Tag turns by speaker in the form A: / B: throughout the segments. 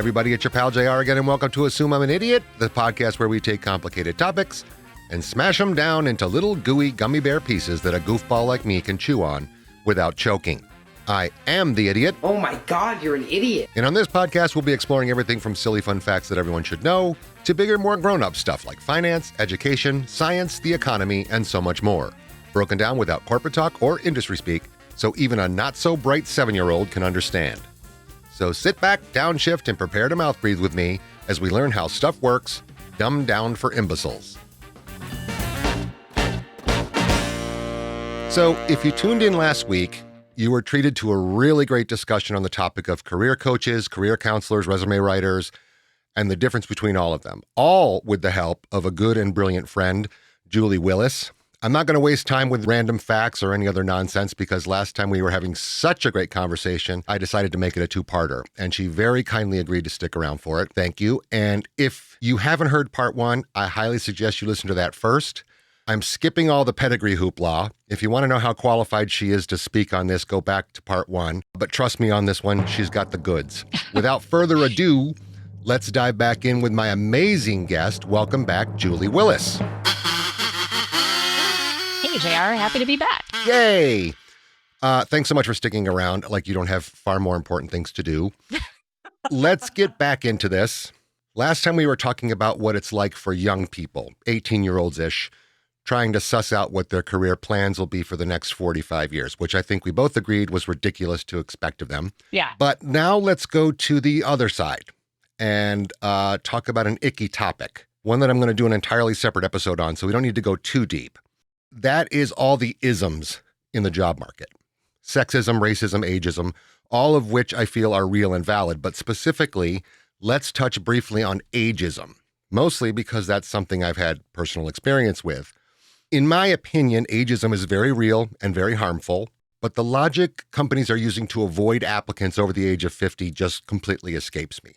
A: everybody. It's your pal JR again, and welcome to Assume I'm an Idiot, the podcast where we take complicated topics and smash them down into little gooey gummy bear pieces that a goofball like me can chew on without choking. I am the idiot.
B: Oh my God, you're an idiot.
A: And on this podcast, we'll be exploring everything from silly fun facts that everyone should know to bigger, more grown-up stuff like finance, education, science, the economy, and so much more. Broken down without corporate talk or industry speak, so even a not-so-bright 7-year-old can understand. So sit back, downshift, and prepare to mouth breathe with me as we learn how stuff works, dumbed down for imbeciles. So if you tuned in last week, you were treated to a really great discussion on the topic of career coaches, career counselors, resume writers, and the difference between all of them, all with the help of a good and brilliant friend, Julie Willis. I'm not going to waste time with random facts or any other nonsense because last time we were having such a great conversation, I decided to make it a two-parter, and she very kindly agreed to stick around for it. Thank you. And if you haven't heard part one, I highly suggest you listen to that first. I'm skipping all the pedigree hoopla. If you want to know how qualified she is to speak on this, go back to part one. But trust me on this one, she's got the goods. Without further ado, let's dive back in with my amazing guest. Welcome back, Julie Willis.
C: Hey, JR. Happy to be back.
A: Yay. Thanks so much for sticking around like you don't have far more important things to do. Let's get back into this. Last time we were talking about what it's like for young people, 18-year-olds-ish, trying to suss out what their career plans will be for the next 45 years, which I think we both agreed was ridiculous to expect of them.
C: Yeah.
A: But now let's go to the other side and talk about an icky topic, one that I'm going to do an entirely separate episode on, so we don't need to go too deep. That is all the isms in the job market. Sexism, racism, ageism, all of which I feel are real and valid. But specifically, let's touch briefly on ageism, mostly because that's something I've had personal experience with. In my opinion, ageism is very real and very harmful, but the logic companies are using to avoid applicants over the age of 50 just completely escapes me.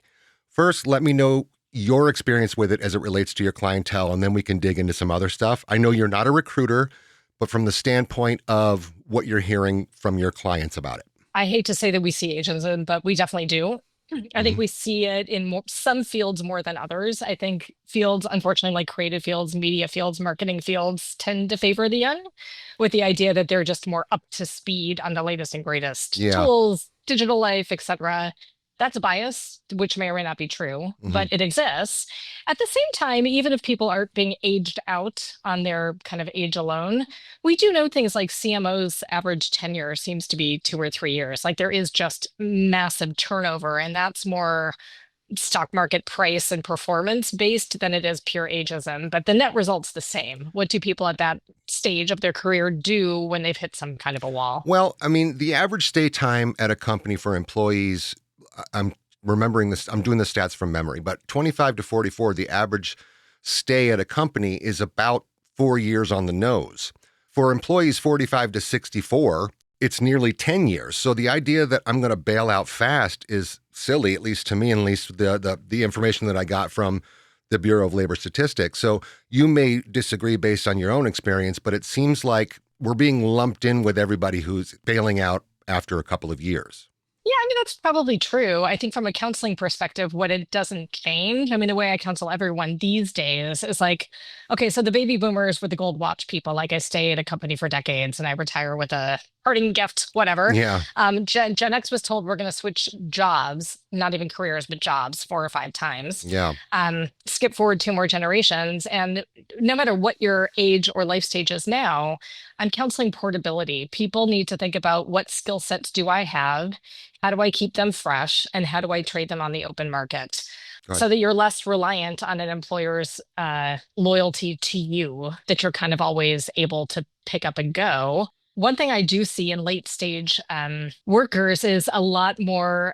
A: First, let me know your experience with it as it relates to your clientele, and then we can dig into some other stuff. I know you're not a recruiter, but from the standpoint of what you're hearing from your clients about it.
C: I hate to say that we see ageism, but we definitely do. I think we see it in some fields more than others. I think fields, unfortunately, like creative fields, media fields, marketing fields, tend to favor the young with the idea that they're just more up to speed on the latest and greatest tools, digital life, etc. That's a bias, which may or may not be true, but it exists. At the same time, even if people aren't being aged out on their kind of age alone, we do know things like CMO's average tenure seems to be 2 or 3 years. Like there is just massive turnover, and that's more stock market price and performance based than it is pure ageism. But the net result's the same. What do people at that stage of their career do when they've hit some kind of a wall?
A: Well, I mean, the average stay time at a company for employees, I'm remembering this, I'm doing the stats from memory, but 25 to 44, the average stay at a company is about 4 years on the nose. For employees 45 to 64, it's nearly 10 years. So the idea that I'm going to bail out fast is silly, at least to me, and at least the information that I got from the Bureau of Labor Statistics. So you may disagree based on your own experience, but it seems like we're being lumped in with everybody who's bailing out after a couple of years.
C: Yeah, I mean, that's probably true. I think from a counseling perspective, what it doesn't change, I mean, the way I counsel everyone these days is like, okay, so the baby boomers were the gold watch people. Like I stay at a company for decades and I retire with a parting gift, whatever.
A: Yeah.
C: Gen X was told we're going to switch jobs, not even careers, but jobs 4 or 5 times.
A: Yeah.
C: Skip forward 2 more generations. And no matter what your age or life stage is now, I'm counseling portability. People need to think about what skill sets do I have? How do I keep them fresh? And how do I trade them on the open market?
A: Right.
C: So that you're less reliant on an employer's loyalty to you, that you're kind of always able to pick up and go. One thing I do see in late stage workers is a lot more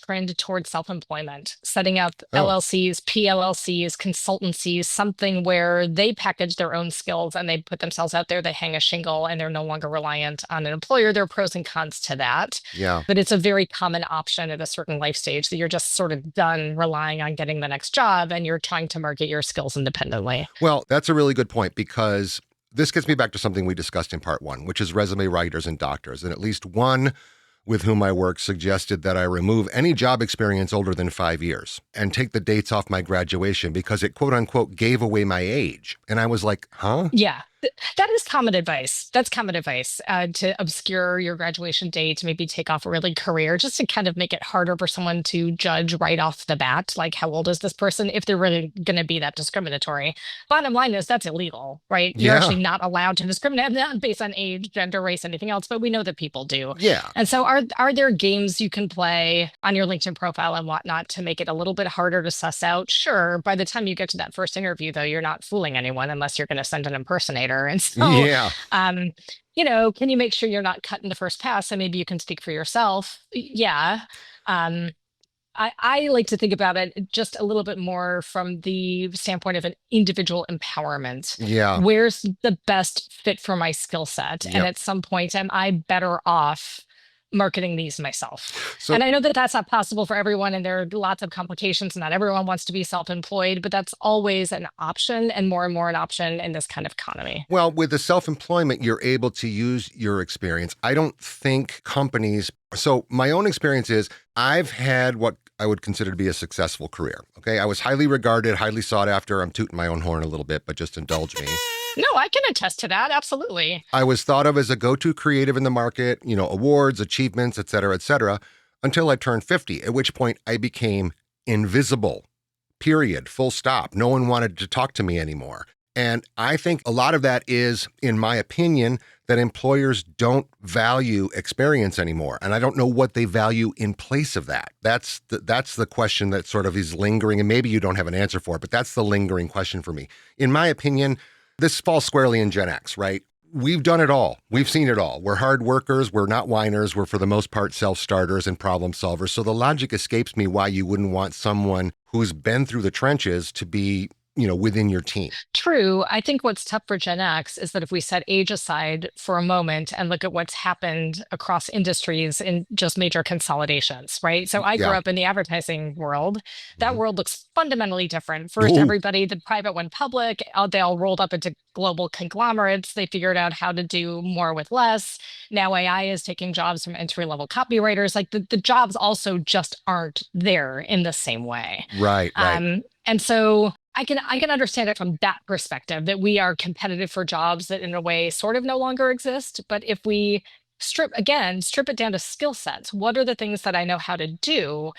C: trend towards self-employment, setting up LLCs, PLLCs, consultancies, something where they package their own skills and they put themselves out there, they hang a shingle, and they're no longer reliant on an employer. There are pros and cons to that.
A: Yeah.
C: But it's a very common option at a certain life stage that you're just sort of done relying on getting the next job and you're trying to market your skills independently.
A: Well, that's a really good point because this gets me back to something we discussed in part one, which is resume writers and doctors. And at least one with whom I work suggested that I remove any job experience older than 5 years and take the dates off my graduation because it quote unquote gave away my age. And I was like, huh?
C: Yeah, that is common advice. That's common advice to obscure your graduation date, to maybe take off a really career, just to kind of make it harder for someone to judge right off the bat, like how old is this person, if they're really going to be that discriminatory. Bottom line is that's illegal, right? You're
A: Yeah.
C: actually not allowed to discriminate, not based on age, gender, race, anything else, but we know that people do.
A: Yeah.
C: And so are there games you can play on your LinkedIn profile and whatnot to make it a little bit harder to suss out? Sure. By the time you get to that first interview, though, you're not fooling anyone unless you're going to send an impersonator. And so,
A: Yeah.
C: can you make sure you're not cut in the first pass? And maybe you can speak for yourself. Yeah. Um, I like to think about it just a little bit more from the standpoint of an individual empowerment.
A: Yeah.
C: Where's the best fit for my skill set? And
A: Yep.
C: at some point, am I better off marketing these myself?
A: So
C: And I know that that's not possible for everyone, and there are lots of complications, and not everyone wants to be self-employed, but that's always an option, and more an option in this kind of economy.
A: Well, with the self-employment, you're able to use your experience. I don't think companies. So my own experience is I've had what I would consider to be a successful career. Okay. I was highly regarded, highly sought after. I'm tooting my own horn a little bit, but just indulge me.
C: No, I can attest to that. Absolutely.
A: I was thought of as a go-to creative in the market, awards, achievements, et cetera, until I turned 50, at which point I became invisible, period, full stop. No one wanted to talk to me anymore. And I think a lot of that is, in my opinion, that employers don't value experience anymore. And I don't know what they value in place of that. That's the question that sort of is lingering. And maybe you don't have an answer for it, but that's the lingering question for me. In my opinion, this falls squarely in Gen X, right? We've done it all. We've seen it all. We're hard workers. We're not whiners. We're, for the most part, self-starters and problem solvers. So the logic escapes me why you wouldn't want someone who's been through the trenches to be, within your team.
C: True. I think what's tough for Gen X is that if we set age aside for a moment and look at what's happened across industries in just major consolidations, right? So I grew
A: Yeah.
C: up in the advertising world. That
A: Mhm.
C: world looks fundamentally different. First,
A: Ooh.
C: everybody, the private went public. They all rolled up into global conglomerates. They figured out how to do more with less. Now AI is taking jobs from entry-level copywriters. Like the jobs also just aren't there in the same way.
A: Right.
C: And so I can understand it from that perspective, that we are competitive for jobs that in a way sort of no longer exist. But if we strip it down to skill sets, what are the things that I know how to do?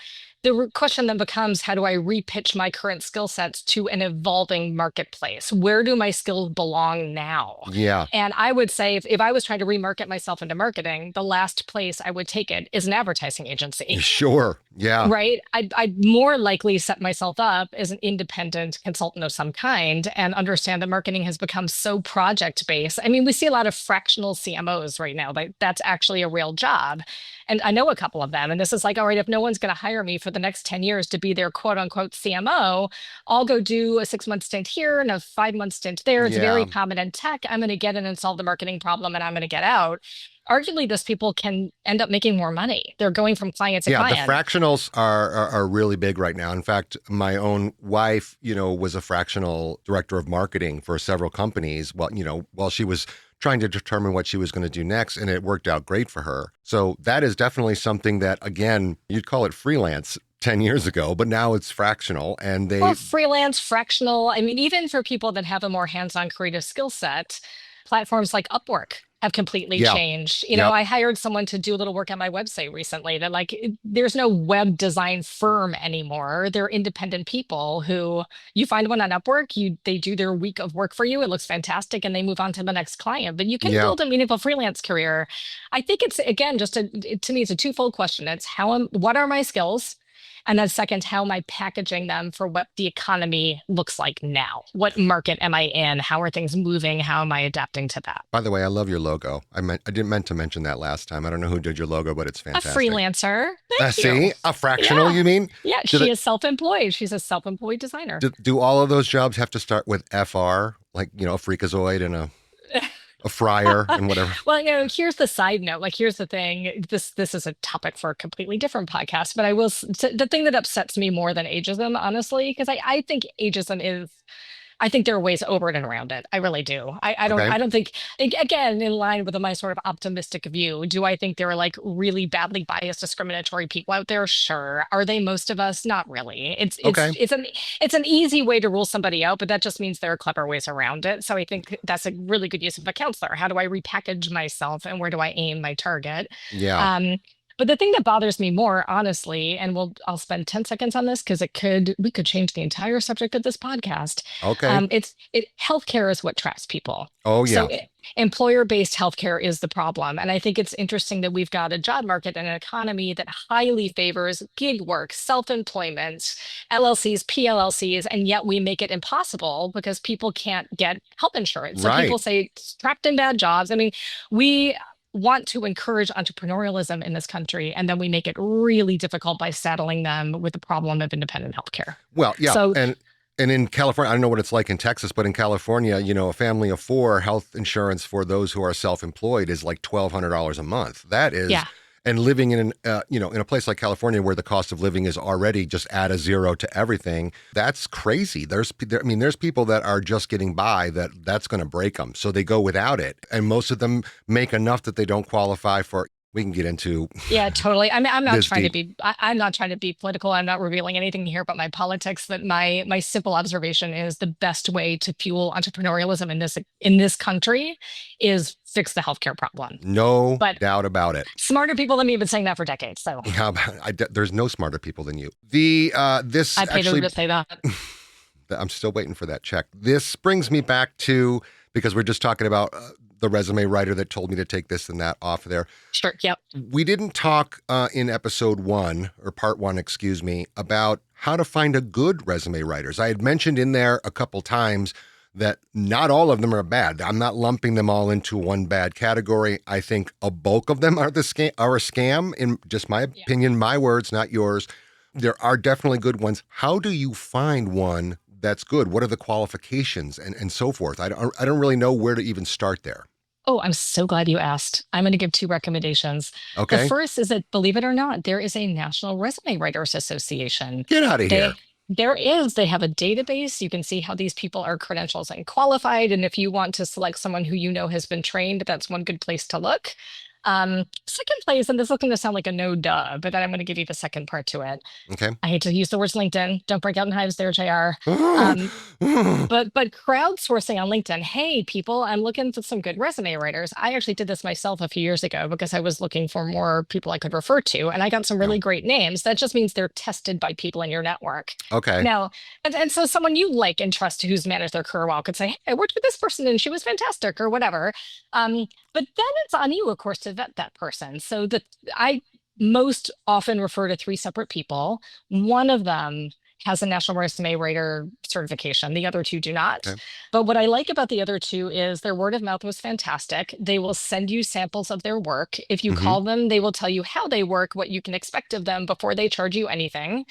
C: The question then becomes, how do I repitch my current skill sets to an evolving marketplace? Where do my skills belong now?
A: Yeah.
C: And I would say if I was trying to remarket myself into marketing, the last place I would take it is an advertising agency.
A: Sure. Yeah.
C: Right. I'd more likely set myself up as an independent consultant of some kind and understand that marketing has become so project based. I mean, we see a lot of fractional CMOs right now. Like that's actually a real job. And I know a couple of them. And this is like, all right, if no one's going to hire me for the next 10 years to be their quote unquote CMO, I'll go do a 6-month stint here and a 5-month stint there. It's very
A: Yeah.
C: common in tech. I'm going to get in and solve the marketing problem and I'm going to get out. Arguably, those people can end up making more money. They're going from client to
A: Yeah,
C: client.
A: the fractionals are really big right now. In fact, my own wife, was a fractional director of marketing for several companies. Well, while she was trying to determine what she was going to do next, and it worked out great for her. So that is definitely something that, again, you'd call it freelance 10 years ago, but now it's fractional, and
C: Well, freelance, fractional. I mean, even for people that have a more hands-on creative skill set, platforms like Upwork have completely
A: Yeah.
C: changed.
A: Yep.
C: I hired someone to do a little work on my website recently that there's no web design firm anymore. They're independent people who you find one on Upwork, they do their week of work for you. It looks fantastic and they move on to the next client, but you can
A: Yeah.
C: build a meaningful freelance career. I think it's, again, to me, it's a twofold question. It's what are my skills? And then second, how am I packaging them for what the economy looks like now? What market am I in? How are things moving? How am I adapting to that?
A: By the way, I love your logo. I didn't meant to mention that last time. I don't know who did your logo, but it's fantastic.
C: A freelancer. Thank you.
A: See, a fractional,
C: Yeah.
A: you mean?
C: Yeah, she is self-employed. She's a self-employed designer.
A: Do all of those jobs have to start with FR, like, a freakazoid and a fryer and whatever?
C: Well, here's the side note. Here's the thing. This is a topic for a completely different podcast. But the thing that upsets me more than ageism, honestly, because I think ageism is, I think there are ways over it and around it. I really do.
A: Okay.
C: I don't think, again, in line with my sort of optimistic view, do I think there are like really badly biased, discriminatory people out there? Sure. Are they most of us? Not really.
A: Okay.
C: It's an easy way to rule somebody out, but that just means there are clever ways around it. So I think that's a really good use of a counselor. How do I repackage myself and where do I aim my target?
A: Yeah.
C: But the thing that bothers me more, honestly, and I'll spend 10 seconds on this because we could change the entire subject of this podcast.
A: Okay.
C: Healthcare is what traps people.
A: Oh, yeah.
C: So employer-based healthcare is the problem. And I think it's interesting that we've got a job market and an economy that highly favors gig work, self-employment, LLCs, PLLCs, and yet we make it impossible because people can't get health insurance. So
A: Right.
C: people say trapped in bad jobs. I mean, we want to encourage entrepreneurialism in this country, and then we make it really difficult by saddling them with the problem of independent healthcare.
A: Well, yeah.
C: So,
A: And in California, I don't know what it's like in Texas, but in California, a family of 4, health insurance for those who are self-employed is like $1,200 a month. That is,
C: yeah.
A: and living in in a place like California where the cost of living is already just add a zero to everything, that's crazy. There's people that are just getting by that's going to break them, so they go without it, and most of them make enough that they don't qualify for. We can get into.
C: Yeah, totally. I mean, I'm not
A: this
C: trying
A: deep.
C: to be. I'm not trying to be political. I'm not revealing anything here about my politics. That my simple observation is the best way to fuel entrepreneurialism in this country is fix the healthcare problem.
A: No
C: But
A: doubt about it.
C: smarter people than me have been saying that for decades. So
A: How about, there's no smarter people than you. This
C: I paid
A: actually,
C: them to say that.
A: I'm still waiting for that check. This brings me back to, because we're just talking about the resume writer that told me to take this and that off of there.
C: Sure. Yep.
A: We didn't talk in episode 1, or part 1, excuse me, about how to find a good resume writers. I had mentioned in there a couple times that not all of them are bad. I'm not lumping them all into one bad category. I think a bulk of them are a scam, in just my opinion, my words, not yours. There are definitely good ones. How do you find one that's good? What are the qualifications and so forth? I don't really know where to even start there.
C: Oh, I'm so glad you asked. I'm going to give 2 recommendations.
A: Okay.
C: The first is that, believe it or not, there is a National Resume Writers Association.
A: Get out of here.
C: There is. They have a database. You can see how these people are credentials and qualified. And if you want to select someone who has been trained, that's one good place to look. Second place, and this is going to sound like a no duh, but then I'm going to give you the second part to it.
A: Okay.
C: I hate to use the words LinkedIn. Don't break out in hives there, JR. But crowdsourcing on LinkedIn. Hey, people, I'm looking for some good resume writers. I actually did this myself a few years ago because I was looking for more people I could refer to, and I got some really great names. That just means they're tested by people in your network.
A: Okay.
C: Now, and so someone you like and trust who's managed their career well could say, hey, I worked with this person and she was fantastic or whatever. But then it's on you, of course, to vet that person. So I most often refer to 3 separate people. One of them has a National Resume Writer certification. The other 2 do not.
A: Okay.
C: But what I like about the other 2 is their word of mouth was fantastic. They will send you samples of their work. If you call them, they will tell you how they work, what you can expect of them before they charge you anything.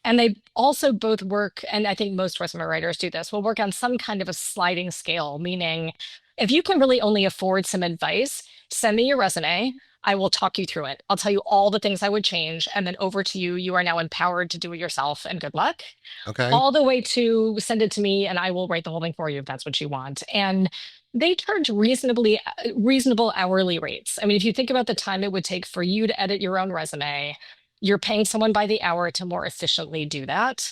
C: And they also both work, and I think most resume writers do this, will work on some kind of a sliding scale, meaning if you can really only afford some advice, send me your resume. I will talk you through it. I'll tell you all the things I would change, and then over to you. You are now empowered to do it yourself, and good luck.
A: Okay.
C: All the way to send it to me, and I will write the whole thing for you if that's what you want. And they charge reasonable hourly rates. I mean, if you think about the time it would take for you to edit your own resume, you're paying someone by the hour to more efficiently do that.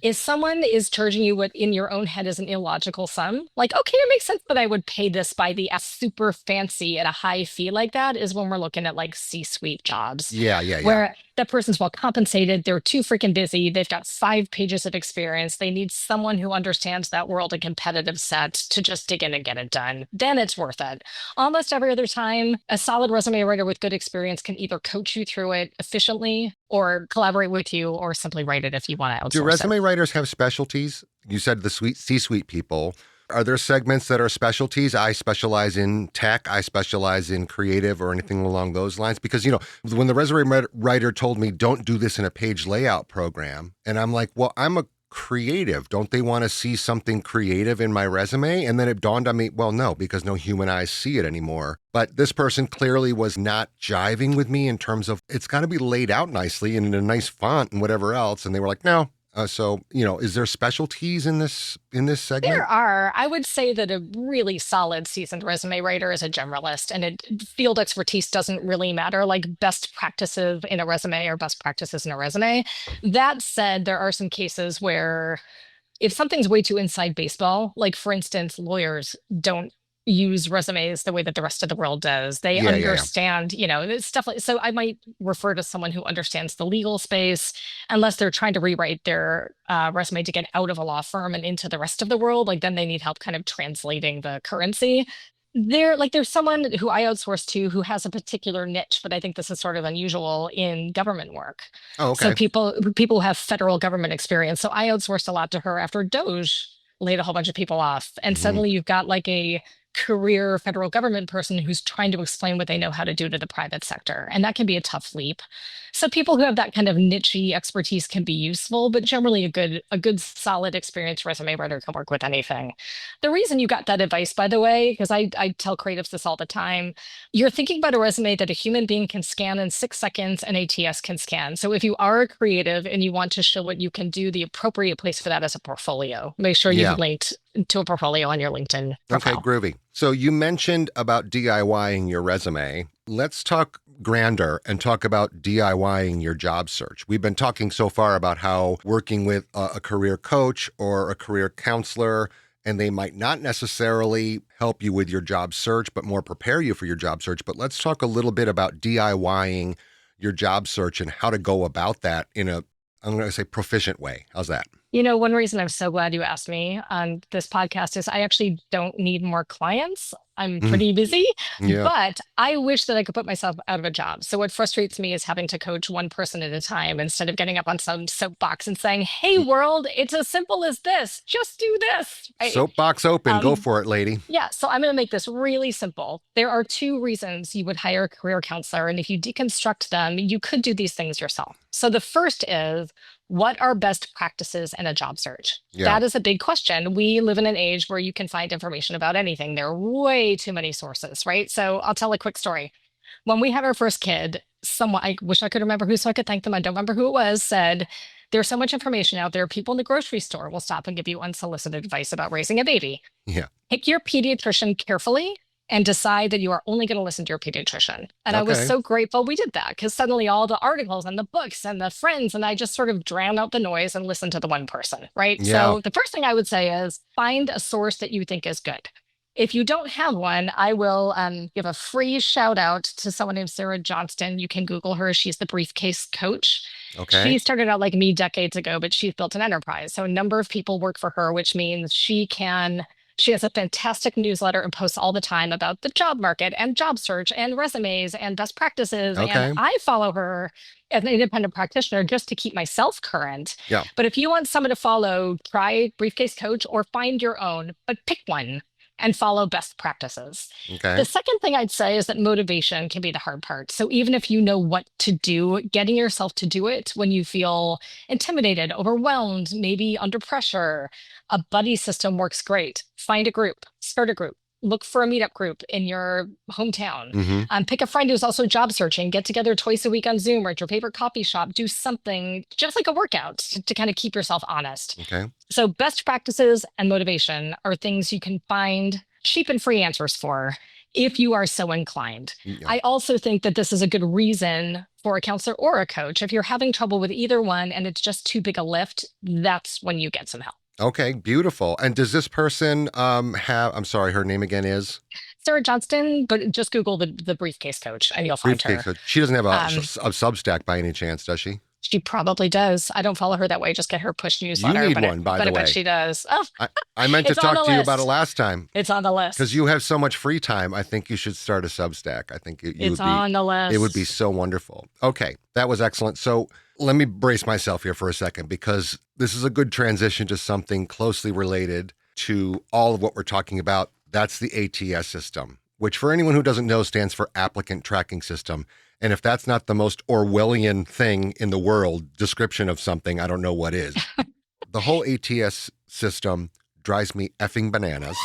C: If someone is charging you what in your own head is an illogical sum, like, okay, it makes sense that I would pay this by the super fancy at a high fee like that, is when we're looking at like C-suite jobs.
A: Yeah.
C: Where that person's well compensated, they're too freaking busy, they've got 5 pages of experience, they need someone who understands that world and competitive set to just dig in and get it done. Then it's worth it. Almost every other time, a solid resume writer with good experience can either coach you through it efficiently or collaborate with you or simply write it if you want to outsource
A: Do resume
C: it.
A: writers have specialties? You said the C-suite people. Are there segments that are specialties? I specialize in tech. I specialize in creative or anything along those lines. Because, when the resume writer told me, don't do this in a page layout program, and I'm like, well, I'm a creative. Don't they want to see something creative in my resume? And then it dawned on me, well, no, because no human eyes see it anymore. But this person clearly was not jiving with me in terms of it's got to be laid out nicely and in a nice font and whatever else. And they were like, no, So, is there specialties in this
C: There
A: segment?
C: are. I would say that a really solid seasoned resume writer is a generalist, and field expertise doesn't really matter. Like best practices in a resume or best practices in a resume. That said, there are some cases where if something's way too inside baseball, like for instance, lawyers don't use resumes the way that the rest of the world does. They
A: Yeah, yeah, yeah.
C: understand, it's stuff like, so I might refer to someone who understands the legal space, unless they're trying to rewrite their resume to get out of a law firm and into the rest of the world. Like then they need help kind of translating the currency. There's someone who I outsource to who has a particular niche, but I think this is sort of unusual in government work.
A: Oh,
C: So
A: okay.
C: people who have federal government experience. So I outsourced a lot to her after Doge laid a whole bunch of people off. And
A: Mhm.
C: suddenly you've got like a career federal government person who's trying to explain what they know how to do to the private sector. And that can be a tough leap. So people who have that kind of niche expertise can be useful, but generally a good solid experienced resume writer can work with anything. The reason you got that advice, by the way, because I tell creatives this all the time, you're thinking about a resume that a human being can scan in 6 seconds and ATS can scan. So if you are a creative and you want to show what you can do, the appropriate place for that is a portfolio. Make sure
A: Yeah.
C: you've linked to a portfolio on your LinkedIn
A: Okay,
C: profile.
A: groovy. So you mentioned about DIYing your resume. Let's talk grander and talk about DIYing your job search. We've been talking so far about how working with a career coach or a career counselor, and they might not necessarily help you with your job search, but more prepare you for your job search. But let's talk a little bit about DIYing your job search and how to go about that in I'm going to say proficient way. How's that?
C: One reason I'm so glad you asked me on this podcast is I actually don't need more clients. I'm
A: Mhm.
C: pretty busy,
A: Yeah.
C: but I wish that I could put myself out of a job. So what frustrates me is having to coach one person at a time instead of getting up on some soapbox and saying, "Hey world, it's as simple as this. Just do this." Right?
A: Soapbox open. Go
C: Um,
A: for it, lady.
C: yeah, so I'm going to make this really simple. There are two reasons you would hire a career counselor. And if you deconstruct them, you could do these things yourself. So the first is, what are best practices in a job search?
A: Yeah.
C: That is a big question. We live in an age where you can find information about anything. There are way too many sources, right? So I'll tell a quick story. When we had our first kid, someone, I wish I could remember who so I could thank them. I don't remember who it was, said, "There's so much information out there. People in the grocery store will stop and give you unsolicited advice about raising a baby.
A: Yeah.
C: Pick your pediatrician carefully and decide that you are only going to listen to your pediatrician." And I was
A: Okay.
C: so grateful we did that, because suddenly all the articles and the books and the friends, and I just sort of drown out the noise and listen to the one person, right?
A: Yeah.
C: So the first thing I would say is find a source that you think is good. If you don't have one, I will give a free shout out to someone named Sarah Johnston. You can Google her. She's the briefcase coach.
A: Okay.
C: She started out like me decades ago, but she's built an enterprise. So a number of people work for her, which means she has a fantastic newsletter and posts all the time about the job market and job search and resumes and best practices. And
A: Okay.
C: I follow her as an independent practitioner just to keep myself current.
A: Yeah.
C: But if you want someone to follow, try Briefcase Coach or find your own, but pick one and follow best practices.
A: Okay.
C: The second thing I'd say is that motivation can be the hard part. So even if you know what to do, getting yourself to do it when you feel intimidated, overwhelmed, maybe under pressure, a buddy system works great. Find a group, start a group. Look for a meetup group in your hometown.
A: Mm-hmm.
C: Pick a friend who's also job searching. Get together twice a week on Zoom or at your favorite coffee shop. Do something just like a workout to kind of keep yourself honest.
A: Okay.
C: So best practices and motivation are things you can find cheap and free answers for if you are so inclined.
A: Yeah.
C: I also think that this is a good reason for a counselor or a coach. If you're having trouble with either one and it's just too big a lift, that's when you get some help.
A: Okay, beautiful. And does this person have, I'm sorry, her name again is?
C: Sarah Johnston, but just Google the briefcase coach and you'll find
A: Briefcase.
C: her.
A: She doesn't have a
C: Um,
A: Substack by any chance, does she?
C: She probably does. I don't follow her that way. Just get her push newsletter.
A: need
C: but
A: one, by
C: but
A: the
C: I bet
A: way.
C: she does. Oh,
A: I meant to
C: It's on
A: talk
C: the
A: to you about it
C: list.
A: last time
C: it's on the list.
A: because you have so much free time. I think you should start a Substack. I think
C: It's on the list.
A: it would be so wonderful. Okay, that was excellent. So let me brace myself here for a second because this is a good transition to something closely related to all of what we're talking about. That's the ATS system, which for anyone who doesn't know stands for Applicant Tracking System. And if that's not the most Orwellian thing in the world, description of something, I don't know what is. The whole ATS system drives me effing bananas.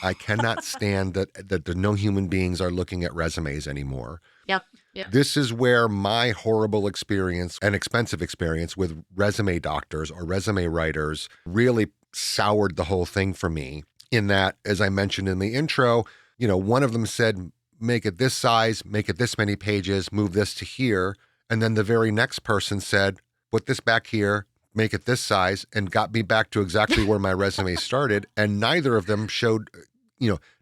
A: I cannot stand that no human beings are looking at resumes anymore.
D: Yep. Yep.
A: This is where my horrible experience and expensive experience with resume doctors or resume writers really soured the whole thing for me. In that, as I mentioned in the intro, one of them said, make it this size, make it this many pages, move this to here. And then the very next person said, put this back here, make it this size, and got me back to exactly where my resume started. And neither of them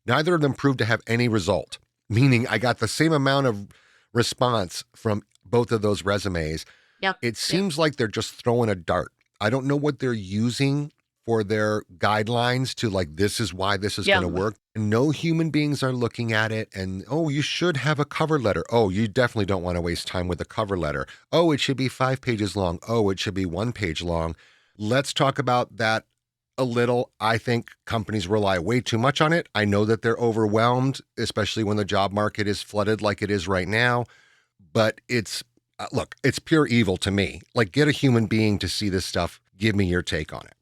A: neither of them proved to have any result, meaning I got the same amount of response from both of those resumes.
D: Yep.
A: It seems like they're just throwing a dart. I don't know what they're using for their guidelines to this is why this is going to work. No human beings are looking at it and, oh, you should have a cover letter. Oh, you definitely don't want to waste time with a cover letter. Oh, it should be 5 pages long. Oh, it should be 1 page long. Let's talk about that a little. I think companies rely way too much on it. I know that they're overwhelmed, especially when the job market is flooded like it is right now. But it's pure evil to me. Get a human being to see this stuff. Give me your take on it.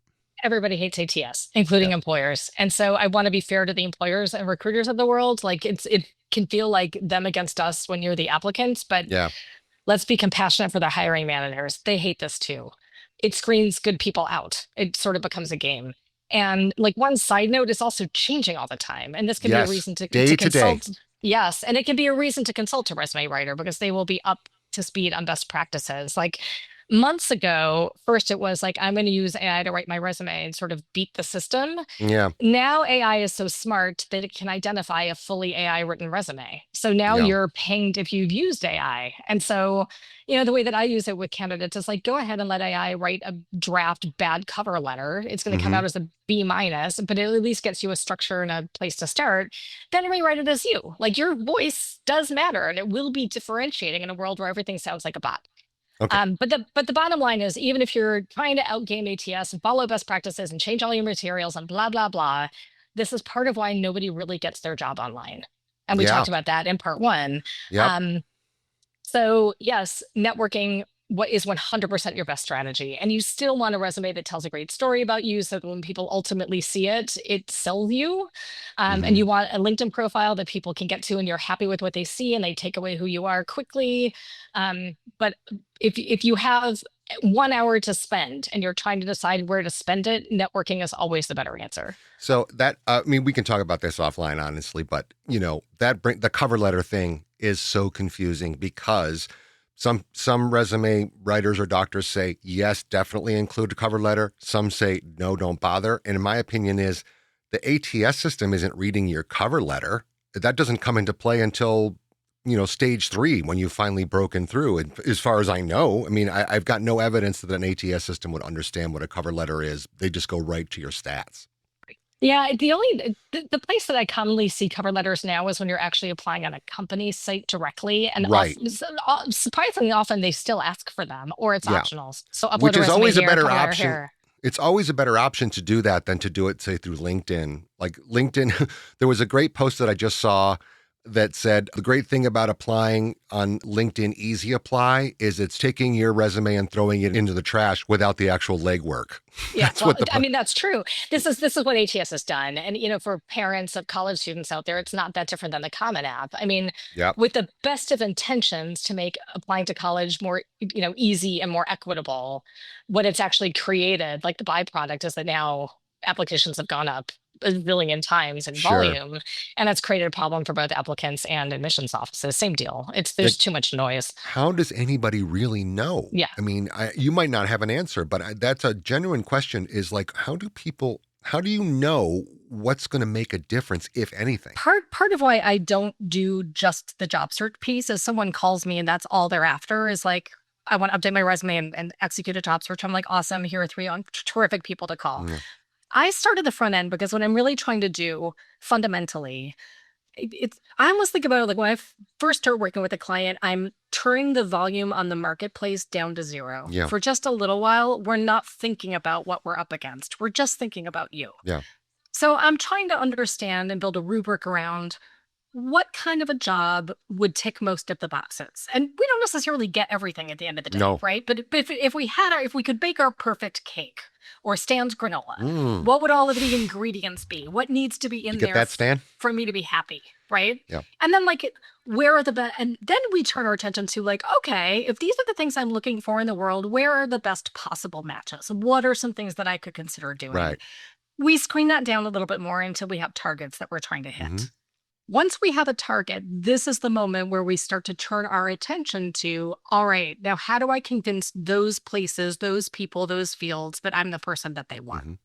C: Everybody hates ATS, including employers. And so I want to be fair to the employers and recruiters of the world. It can feel like them against us when you're the applicants, but let's be compassionate for the hiring managers. They hate this too. It screens good people out. It sort of becomes a game. And one side note is also changing all the time. And this can be a reason to consult. Yes. And it can be a reason to consult a resume writer because they will be up to speed on best practices. Months ago, first it was I'm going to use AI to write my resume and sort of beat the system.
A: Yeah.
C: Now AI is so smart that it can identify a fully AI written resume. So now you're pinged if you've used AI. And so, the way that I use it with candidates is go ahead and let AI write a draft bad cover letter. It's going to come out as a B-, but it at least gets you a structure and a place to start. Then rewrite it as you. Your voice does matter and it will be differentiating in a world where everything sounds like a bot.
A: Okay.
C: But the bottom line is, even if you're trying to outgame ATS and follow best practices and change all your materials and blah, blah, blah, this is part of why nobody really gets their job online. And we talked about that in part 1.
A: Yep.
C: So yes, networking what is 100% your best strategy. And you still want a resume that tells a great story about you so that when people ultimately see it, it sells you. And you want a LinkedIn profile that people can get to and you're happy with what they see and they take away who you are quickly. But if you have 1 hour to spend and you're trying to decide where to spend it, networking is always the better answer.
A: So that, we can talk about this offline, honestly, but the cover letter thing is so confusing because some resume writers or doctors say, yes, definitely include a cover letter. Some say, no, don't bother. And in my opinion is the ATS system isn't reading your cover letter. That doesn't come into play until, stage 3 when you've finally broken through. And as far as I know, I've got no evidence that an ATS system would understand what a cover letter is. They just go right to your stats.
C: Yeah, the place that I commonly see cover letters now is when you're actually applying on a company site directly, and surprisingly often they still ask for them, or it's optional. So upload
A: which
C: a
A: is
C: resume
A: always
C: here,
A: a better
C: cover letter
A: option.
C: here.
A: It's always a better option to do that than to do it, say, through LinkedIn. LinkedIn, there was a great post that I just saw that said the great thing about applying on LinkedIn Easy Apply is it's taking your resume and throwing it into the trash without the actual legwork.
C: Yeah, that's true. This is what ATS has done. And, for parents of college students out there, it's not that different than the Common App. With the best of intentions to make applying to college more, easy and more equitable, what it's actually created, the byproduct is that now applications have gone up a billion times in volume, and that's created a problem for both applicants and admissions offices. Same deal. There's too much noise.
A: How does anybody really know?
C: Yeah.
A: You might not have an answer, but that's a genuine question is how do you know what's going to make a difference, if anything?
C: Part of why I don't do just the job search piece is someone calls me and that's all they're after is I want to update my resume and execute a job search. I'm awesome. Here are 3 terrific people to call. Yeah. I started the front end because what I'm really trying to do fundamentally, I almost think about it when I first start working with a client, I'm turning the volume on the marketplace down to 0.
A: Yeah.
C: For just a little while, we're not thinking about what we're up against. We're just thinking about you.
A: Yeah.
C: So I'm trying to understand and build a rubric around what kind of a job would tick most of the boxes? And we don't necessarily get everything at the end of the day,
A: No.
C: right? But if we could bake our perfect cake or Stan's granola,
A: Mm.
C: what would all of the ingredients be? What needs to be
A: You
C: in
A: get
C: there
A: that, Stan?
C: for me to be happy, right?
A: Yeah.
C: And then where are the best? And then we turn our attention to okay, if these are the things I'm looking for in the world, where are the best possible matches? What are some things that I could consider doing?
A: Right.
C: We screen that down a little bit more until we have targets that we're trying to hit.
A: Mhm.
C: Once we have a target, this is the moment where we start to turn our attention to, all right, now how do I convince those places, those people, those fields that I'm the person that they want?
A: Mhm.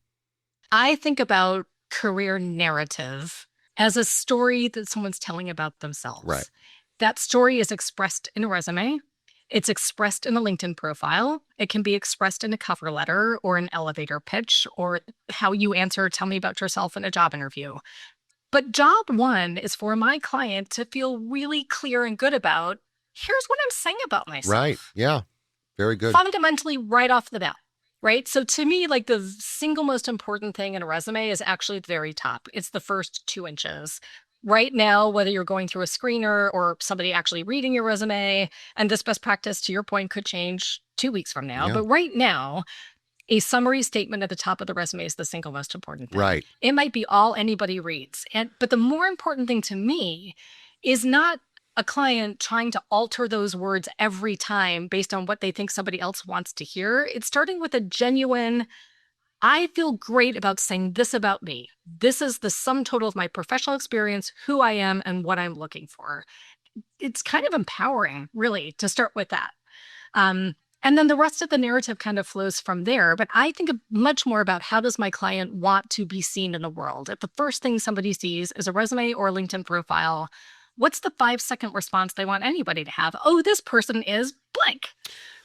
C: I think about career narrative as a story that someone's telling about themselves.
A: Right.
C: That story is expressed in a resume. It's expressed in a LinkedIn profile. It can be expressed in a cover letter or an elevator pitch or how you answer, tell me about yourself in a job interview. But job one is for my client to feel really clear and good about, here's what I'm saying about myself.
A: Right. Yeah. Very good.
C: Fundamentally, right off the bat. Right. So to me, the single most important thing in a resume is actually at the very top. It's the first 2 inches. Right now, whether you're going through a screener or somebody actually reading your resume, and this best practice, to your point, could change 2 weeks from now.
A: Yeah.
C: But right now, a summary statement at the top of the resume is the single most important thing.
A: Right.
C: It might be all anybody reads. But the more important thing to me is not a client trying to alter those words every time based on what they think somebody else wants to hear. It's starting with a genuine, I feel great about saying this about me. This is the sum total of my professional experience, who I am, and what I'm looking for. It's kind of empowering, really, to start with that. And then the rest of the narrative kind of flows from there. But I think much more about how does my client want to be seen in the world? If the first thing somebody sees is a resume or a LinkedIn profile, what's the 5-second response they want anybody to have? Oh, this person is blank,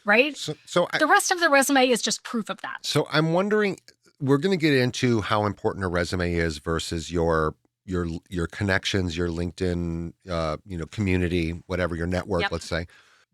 C: right? The rest of the resume is just proof of that.
A: So I'm wondering, we're going to get into how important a resume is versus your connections, your LinkedIn, community, whatever, your network, let's say.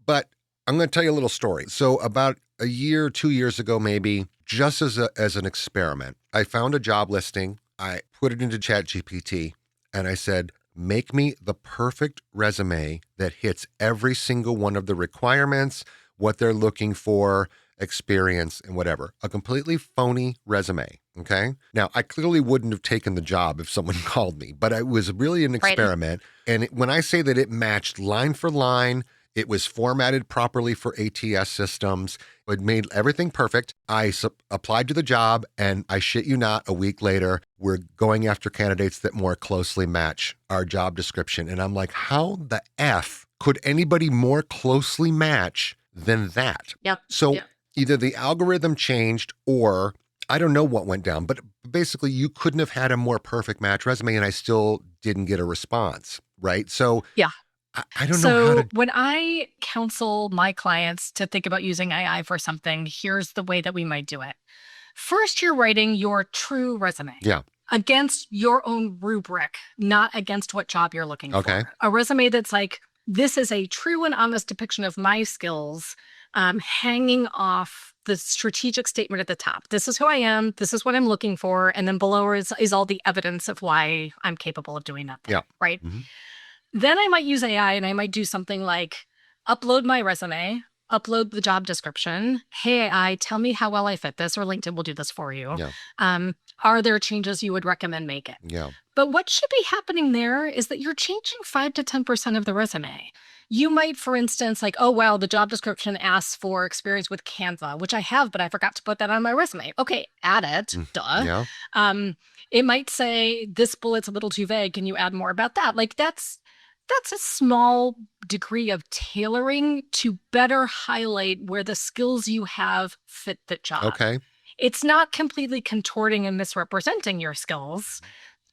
A: But I'm going to tell you a little story. So about a year, 2 years ago, maybe, just as an experiment, I found a job listing. I put it into ChatGPT and I said, make me the perfect resume that hits every single one of the requirements, what they're looking for, experience, and whatever. A completely phony resume. Okay. Now, I clearly wouldn't have taken the job if someone called me, but it was really an experiment. Right. And when I say that it matched line for line, it was formatted properly for ATS systems. It made everything perfect. I applied to the job, and I shit you not, a week later, we're going after candidates that more closely match our job description. And I'm like, how the F could anybody more closely match than that?
C: Yep.
A: So either the algorithm changed or I don't know what went down, but basically you couldn't have had a more perfect match resume and I still didn't get a response, right? So
C: yeah.
A: I don't know how to...
C: when I counsel my clients to think about using AI for something, here's the way that we might do it. First, you're writing your true resume.
A: Yeah.
C: Against your own rubric, not against what job you're looking for. A resume that's like, this is a true and honest depiction of my skills, hanging off the strategic statement at the top. This is who I am. This is what I'm looking for. And then below is all the evidence of why I'm capable of doing that thing, right? Mm-hmm. Then I might use AI and I might do something like upload my resume, upload the job description. Hey, AI, tell me how well I fit this, or LinkedIn will do this for you. Yeah. Are there changes you would recommend making?
A: Yeah.
C: But what should be happening there is that you're changing 5 to 10% of the resume. You might, for instance, oh, wow, the job description asks for experience with Canva, which I have, but I forgot to put that on my resume. Okay, add it. Duh. Yeah. It might say, this bullet's a little too vague. Can you add more about that? That's a small degree of tailoring to better highlight where the skills you have fit the job.
A: Okay.
C: It's not completely contorting and misrepresenting your skills.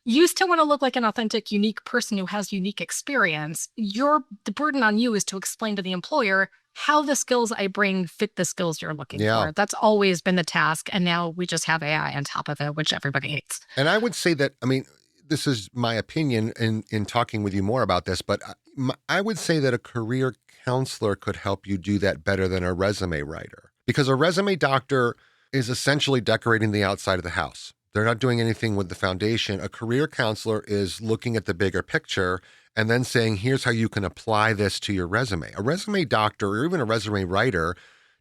C: You still want to look like an authentic, unique person who has unique experience. The burden on you is to explain to the employer how the skills I bring fit the skills you're looking for. That's always been the task. And now we just have AI on top of it, which everybody hates.
A: And I would say that, this is my opinion in talking with you more about this, but I would say that a career counselor could help you do that better than a resume writer. Because a resume doctor is essentially decorating the outside of the house. They're not doing anything with the foundation. A career counselor is looking at the bigger picture and then saying, here's how you can apply this to your resume. A resume doctor or even a resume writer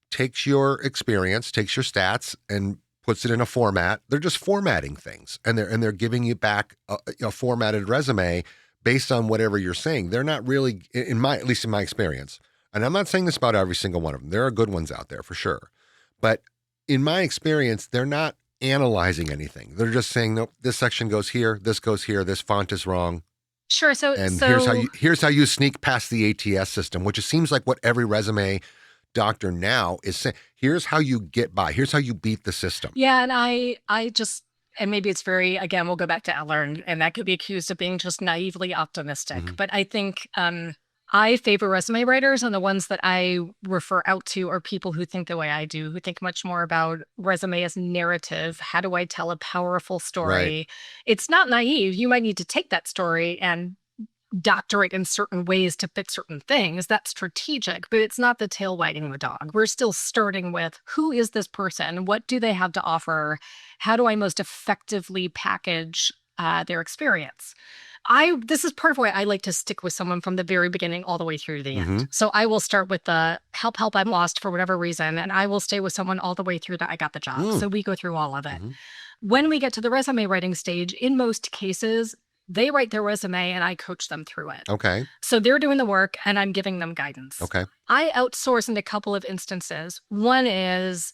A: takes your experience, takes your stats, and puts it in a format. They're just formatting things, and they're giving you back a formatted resume based on whatever you're saying. They're not really, at least in my experience, and I'm not saying this about every single one of them. There are good ones out there for sure. But in my experience, they're not analyzing anything. They're just saying, nope, this section goes here, this font is wrong.
C: Sure.
A: And here's how you sneak past the ATS system, which it seems like what every resume doctor now is saying. Here's how you get by. Here's how you beat the system.
C: Yeah, and I just, and maybe it's very, again, we'll go back to Eller, and that could be accused of being just naively optimistic.
A: Mm-hmm.
C: But I think I favor resume writers, and the ones that I refer out to are people who think the way I do, who think much more about resume as narrative. How do I tell a powerful story?
A: Right.
C: It's not naive. You might need to take that story and doctor it in certain ways to fit certain things. That's strategic, but it's not the tail wagging the dog. We're still starting with, who is this person? What do they have to offer? How do I most effectively package their experience? This is part of why I like to stick with someone from the very beginning all the way through to the end. So I will start with the help, I'm lost for whatever reason, and I will stay with someone all the way through to I got the job. So we go through all of it. When we get to the resume writing stage, in most cases, they write their resume and I coach them through it.
A: Okay.
C: So they're doing the work and I'm giving them guidance.
A: Okay.
C: I outsource in a couple of instances. One is,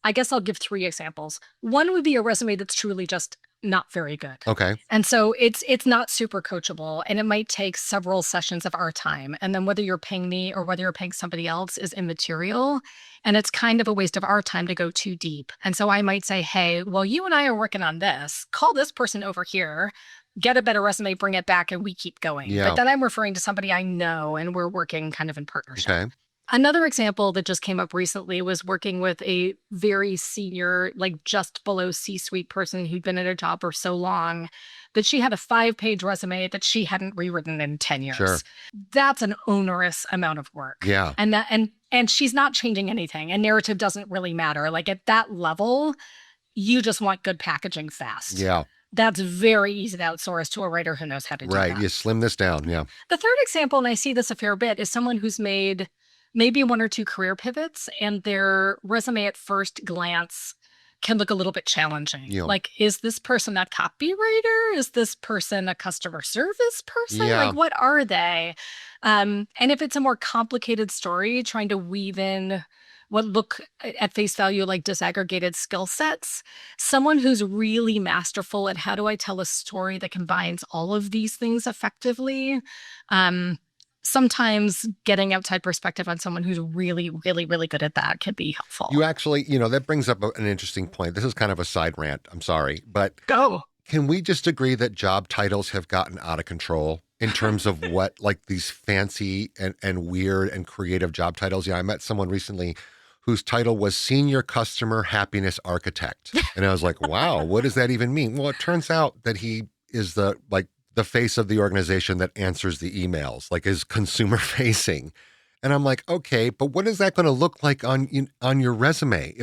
C: I guess I'll give 3 examples. One would be a resume that's truly just not very good.
A: Okay.
C: And so it's not super coachable, and it might take several sessions of our time. And then whether you're paying me or whether you're paying somebody else is immaterial. And it's kind of a waste of our time to go too deep. And so I might say, hey, well, you and I are working on this. Call this person over here, get a better resume, bring it back, and we keep going.
A: Yeah.
C: But then I'm referring to somebody I know, and we're working kind of in partnership.
A: Okay.
C: Another example that just came up recently was working with a very senior, like just below C-suite person who'd been at a job for so long that she had a 5-page resume that she hadn't rewritten in 10 years.
A: Sure.
C: That's an onerous amount of work.
A: Yeah.
C: And she's not changing anything, and narrative doesn't really matter. Like at that level, you just want good packaging fast.
A: Yeah.
C: That's very easy to outsource to a writer who knows how to do that.
A: Right. You slim this down. Yeah.
C: The third example, and I see this a fair bit, is someone who's made maybe 1 or 2 career pivots, and their resume at first glance can look a little bit challenging.
A: Yeah.
C: Like, is this person a copywriter? Is this person a customer service person?
A: Yeah.
C: Like, what are they? And if it's a more complicated story, trying to weave in what look at face value like disaggregated skill sets, someone who's really masterful at how do I tell a story that combines all of these things effectively. Sometimes getting outside perspective on someone who's really, really, really good at that can be helpful.
A: You actually, that brings up an interesting point. This is kind of a side rant. I'm sorry, but
C: Go.
A: Can we just agree that job titles have gotten out of control in terms of what, like these fancy and weird and creative job titles? Yeah, I met someone recently whose title was Senior Customer Happiness Architect. And I was like, wow, what does that even mean? Well, it turns out that he is the face of the organization that answers the emails, like is consumer facing. And I'm like, okay, but what is that going to look like on your resume?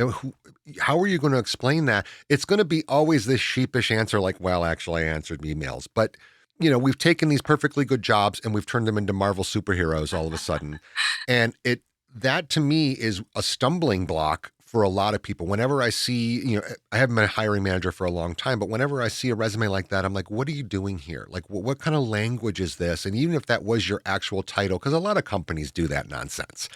A: How are you going to explain that? It's going to be always this sheepish answer like, well, actually I answered emails. But, we've taken these perfectly good jobs and we've turned them into Marvel superheroes all of a sudden. And that to me is a stumbling block for a lot of people. Whenever I see, I haven't been a hiring manager for a long time, but whenever I see a resume like that, I'm like, what are you doing here? Like, what kind of language is this? And even if that was your actual title, because a lot of companies do that nonsense,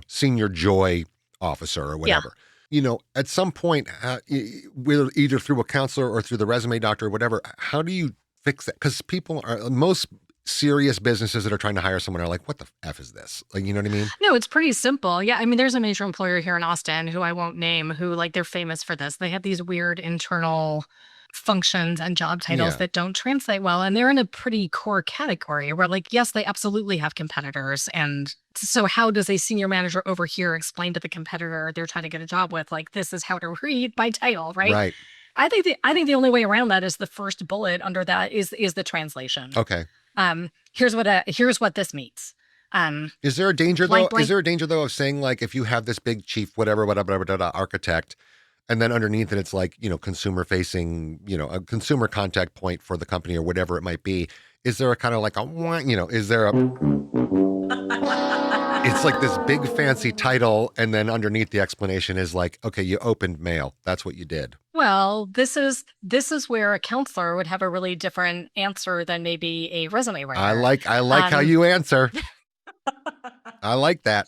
A: senior joy officer or whatever. Yeah. At some point, either through a counselor or through the resume doctor or whatever, how do you fix that? Because most serious businesses that are trying to hire someone are like, what the F is this? Like, you know what I mean?
C: No, it's pretty simple. Yeah. I mean, there's a major employer here in Austin who I won't name, who they're famous for this. They have these weird internal functions and job titles that don't translate well. And they're in a pretty core category where yes, they absolutely have competitors. And so how does a senior manager over here explain to the competitor they're trying to get a job with, this is how to read my title, right?
A: Right.
C: I think the only way around that is the first bullet under that is the translation.
A: Okay.
C: Here's what this means.
A: Is there a danger though? Is there a danger though of saying if you have this big chief, whatever, architect, and then underneath it, it's consumer facing, a consumer contact point for the company or whatever it might be. Is there a kind of like a, is there a, it's like this big fancy title. And then underneath the explanation is like, okay, you opened mail. That's what you did.
C: Well, this is where a counselor would have a really different answer than maybe a resume writer.
A: I like how you answer. I like that.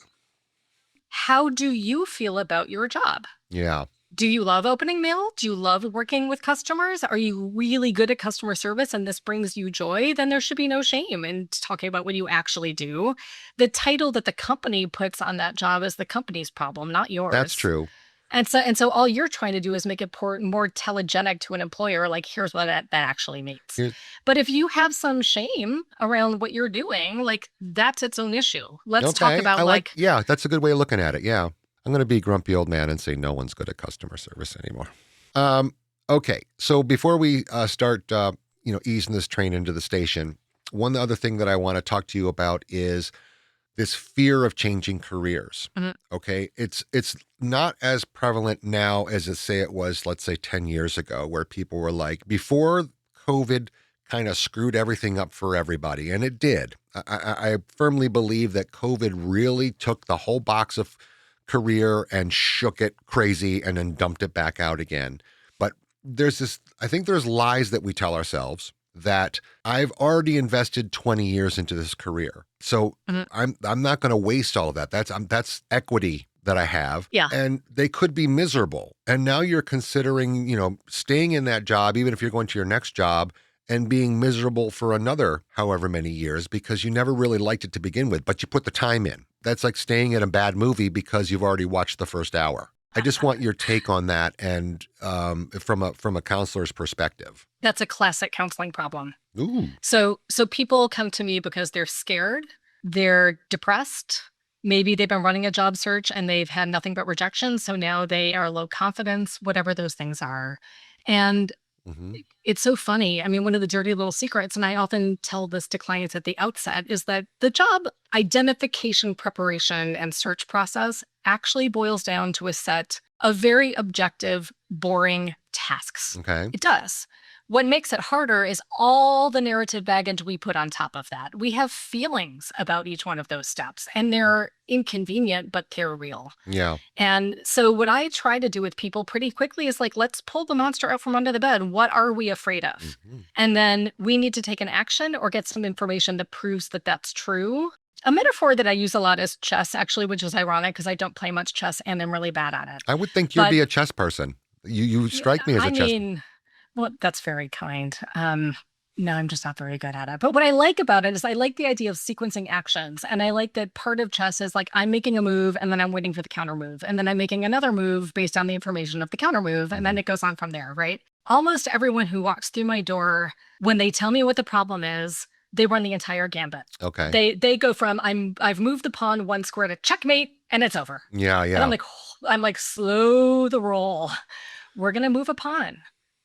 C: How do you feel about your job?
A: Yeah.
C: Do you love opening mail? Do you love working with customers? Are you really good at customer service and this brings you joy? Then there should be no shame in talking about what you actually do. The title that the company puts on that job is the company's problem, not yours.
A: That's true.
C: And so all you're trying to do is make it more telegenic to an employer, like here's what that actually means. But if you have some shame around what you're doing, like that's its own issue. Let's talk about
A: yeah, that's a good way of looking at it. Yeah. I'm going to be grumpy old man and say no one's good at customer service anymore. Okay. So before we start, easing this train into the station, one other thing that I want to talk to you about is this fear of changing careers.
C: Mm-hmm.
A: Okay. It's not as prevalent now as it was, let's say 10 years ago, where people were like, before COVID kind of screwed everything up for everybody. And it did. I firmly believe that COVID really took the whole box of career and shook it crazy and then dumped it back out again. But I think there's lies that we tell ourselves that I've already invested 20 years into this career. So I'm not going to waste all of that. That's equity that I have.
C: Yeah.
A: And they could be miserable. And now you're considering, staying in that job, even if you're going to your next job, and being miserable for another however many years because you never really liked it to begin with, but you put the time in. That's like staying in a bad movie because you've already watched the first hour. I just want your take on that and from a counselor's perspective.
C: That's a classic counseling problem.
A: Ooh.
C: So people come to me because they're scared, they're depressed. Maybe they've been running a job search and they've had nothing but rejection. So now they are low confidence, whatever those things are. And it's so funny. I mean, one of the dirty little secrets, and I often tell this to clients at the outset, is that the job identification, preparation, and search process actually boils down to a set of very objective, boring tasks.
A: Okay.
C: It does. What makes it harder is all the narrative baggage we put on top of that. We have feelings about each one of those steps, and they're inconvenient, but they're real.
A: Yeah.
C: And so what I try to do with people pretty quickly is like, let's pull the monster out from under the bed. What are we afraid of? Mm-hmm. And then we need to take an action or get some information that proves that that's true. A metaphor that I use a lot is chess, actually, which is ironic because I don't play much chess and I'm really bad at it.
A: I would think you'd be a chess person. You strike me as a chess.
C: Well, that's very kind. No, I'm just not very good at it. But what I like about it is I like the idea of sequencing actions. And I like that part of chess is like I'm making a move and then I'm waiting for the counter move. And then I'm making another move based on the information of the counter move. And then it goes on from there, right? Almost everyone who walks through my door, when they tell me what the problem is, they run the entire gambit.
A: Okay.
C: They go from I've moved the pawn one square to checkmate and it's over.
A: Yeah, yeah.
C: And I'm like, slow the roll. We're going to move a pawn.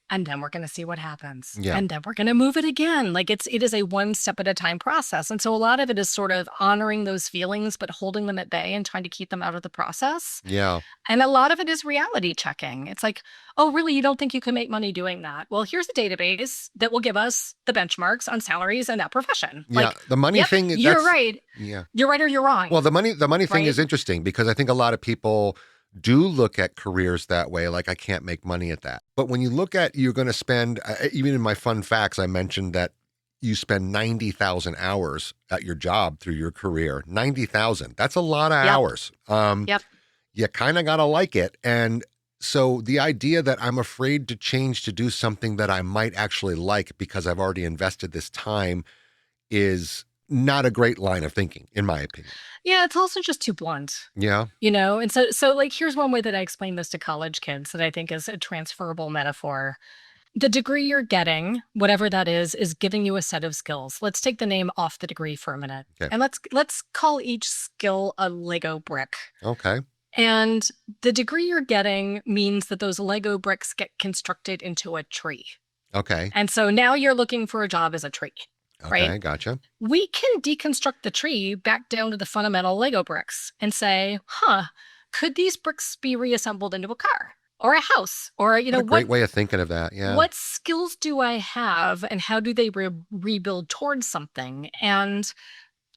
C: And then we're going to see what happens.
A: Yeah.
C: And then we're going to move it again. Like it is a one step at a time process. And so a lot of it is sort of honoring those feelings, but holding them at bay and trying to keep them out of the process.
A: Yeah.
C: And a lot of it is reality checking. It's like, oh, really? You don't think you can make money doing that? Well, here's a database that will give us the benchmarks on salaries in that profession.
A: Yeah.
C: Like,
A: the money thing.
C: You're right.
A: Yeah.
C: You're right or you're wrong.
A: Well, the money thing
C: right?
A: is interesting because I think a lot of people do look at careers that way, like I can't make money at that. But when you look at, you're going to spend, even in my fun facts, I mentioned that you spend 90,000 hours at your job through your career. 90,000. That's a lot of hours. You kind of got to like it. And so the idea that I'm afraid to change to do something that I might actually like because I've already invested this time is not a great line of thinking, in my opinion.
C: Yeah, it's also just too blunt.
A: Yeah.
C: And so like, here's one way that I explain this to college kids that I think is a transferable metaphor. The degree you're getting, whatever that is giving you a set of skills. Let's take the name off the degree for a minute.
A: Okay.
C: And let's call each skill a Lego brick.
A: Okay.
C: And the degree you're getting means that those Lego bricks get constructed into a tree.
A: Okay.
C: And so now you're looking for a job as a tree.
A: Okay,
C: right?
A: Gotcha.
C: We can deconstruct the tree back down to the fundamental Lego bricks and say, could these bricks be reassembled into a car? or a house, or,
A: What a great way of thinking of that. Yeah.
C: what skills do I have and how do they rebuild towards something? And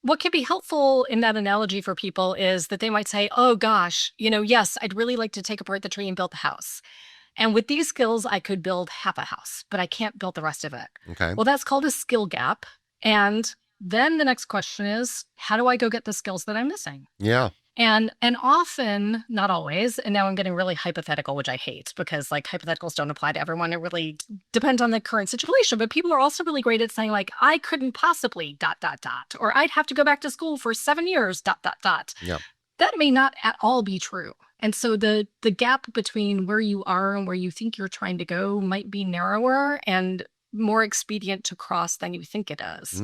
C: what can be helpful in that analogy for people is that they might say, oh gosh, yes, I'd really like to take apart the tree and build the house. And with these skills, I could build half a house, but I can't build the rest of it.
A: Okay.
C: Well, that's called a skill gap. And then the next question is, how do I go get the skills that I'm missing?
A: Yeah.
C: And often, not always, and now I'm getting really hypothetical, which I hate because like hypotheticals don't apply to everyone. It really depends on the current situation. But people are also really great at saying like, I couldn't possibly ... or I'd have to go back to school for 7 years ...
A: Yeah.
C: That may not at all be true. And so the gap between where you are and where you think you're trying to go might be narrower and more expedient to cross than you think it is.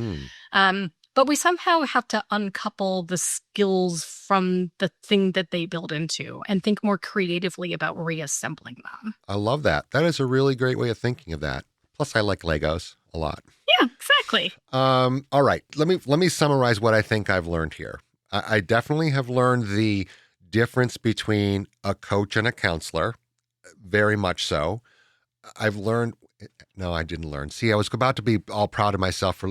C: But we somehow have to uncouple the skills from the thing that they build into and think more creatively about reassembling them.
A: I love that. That is a really great way of thinking of that. Plus, I like Legos a lot.
C: Yeah, exactly.
A: All right. Let me summarize what I think I've learned here. I definitely have learned the difference between a coach and a counselor. Very much so. I've learned. No, I didn't learn. See, I was about to be all proud of myself for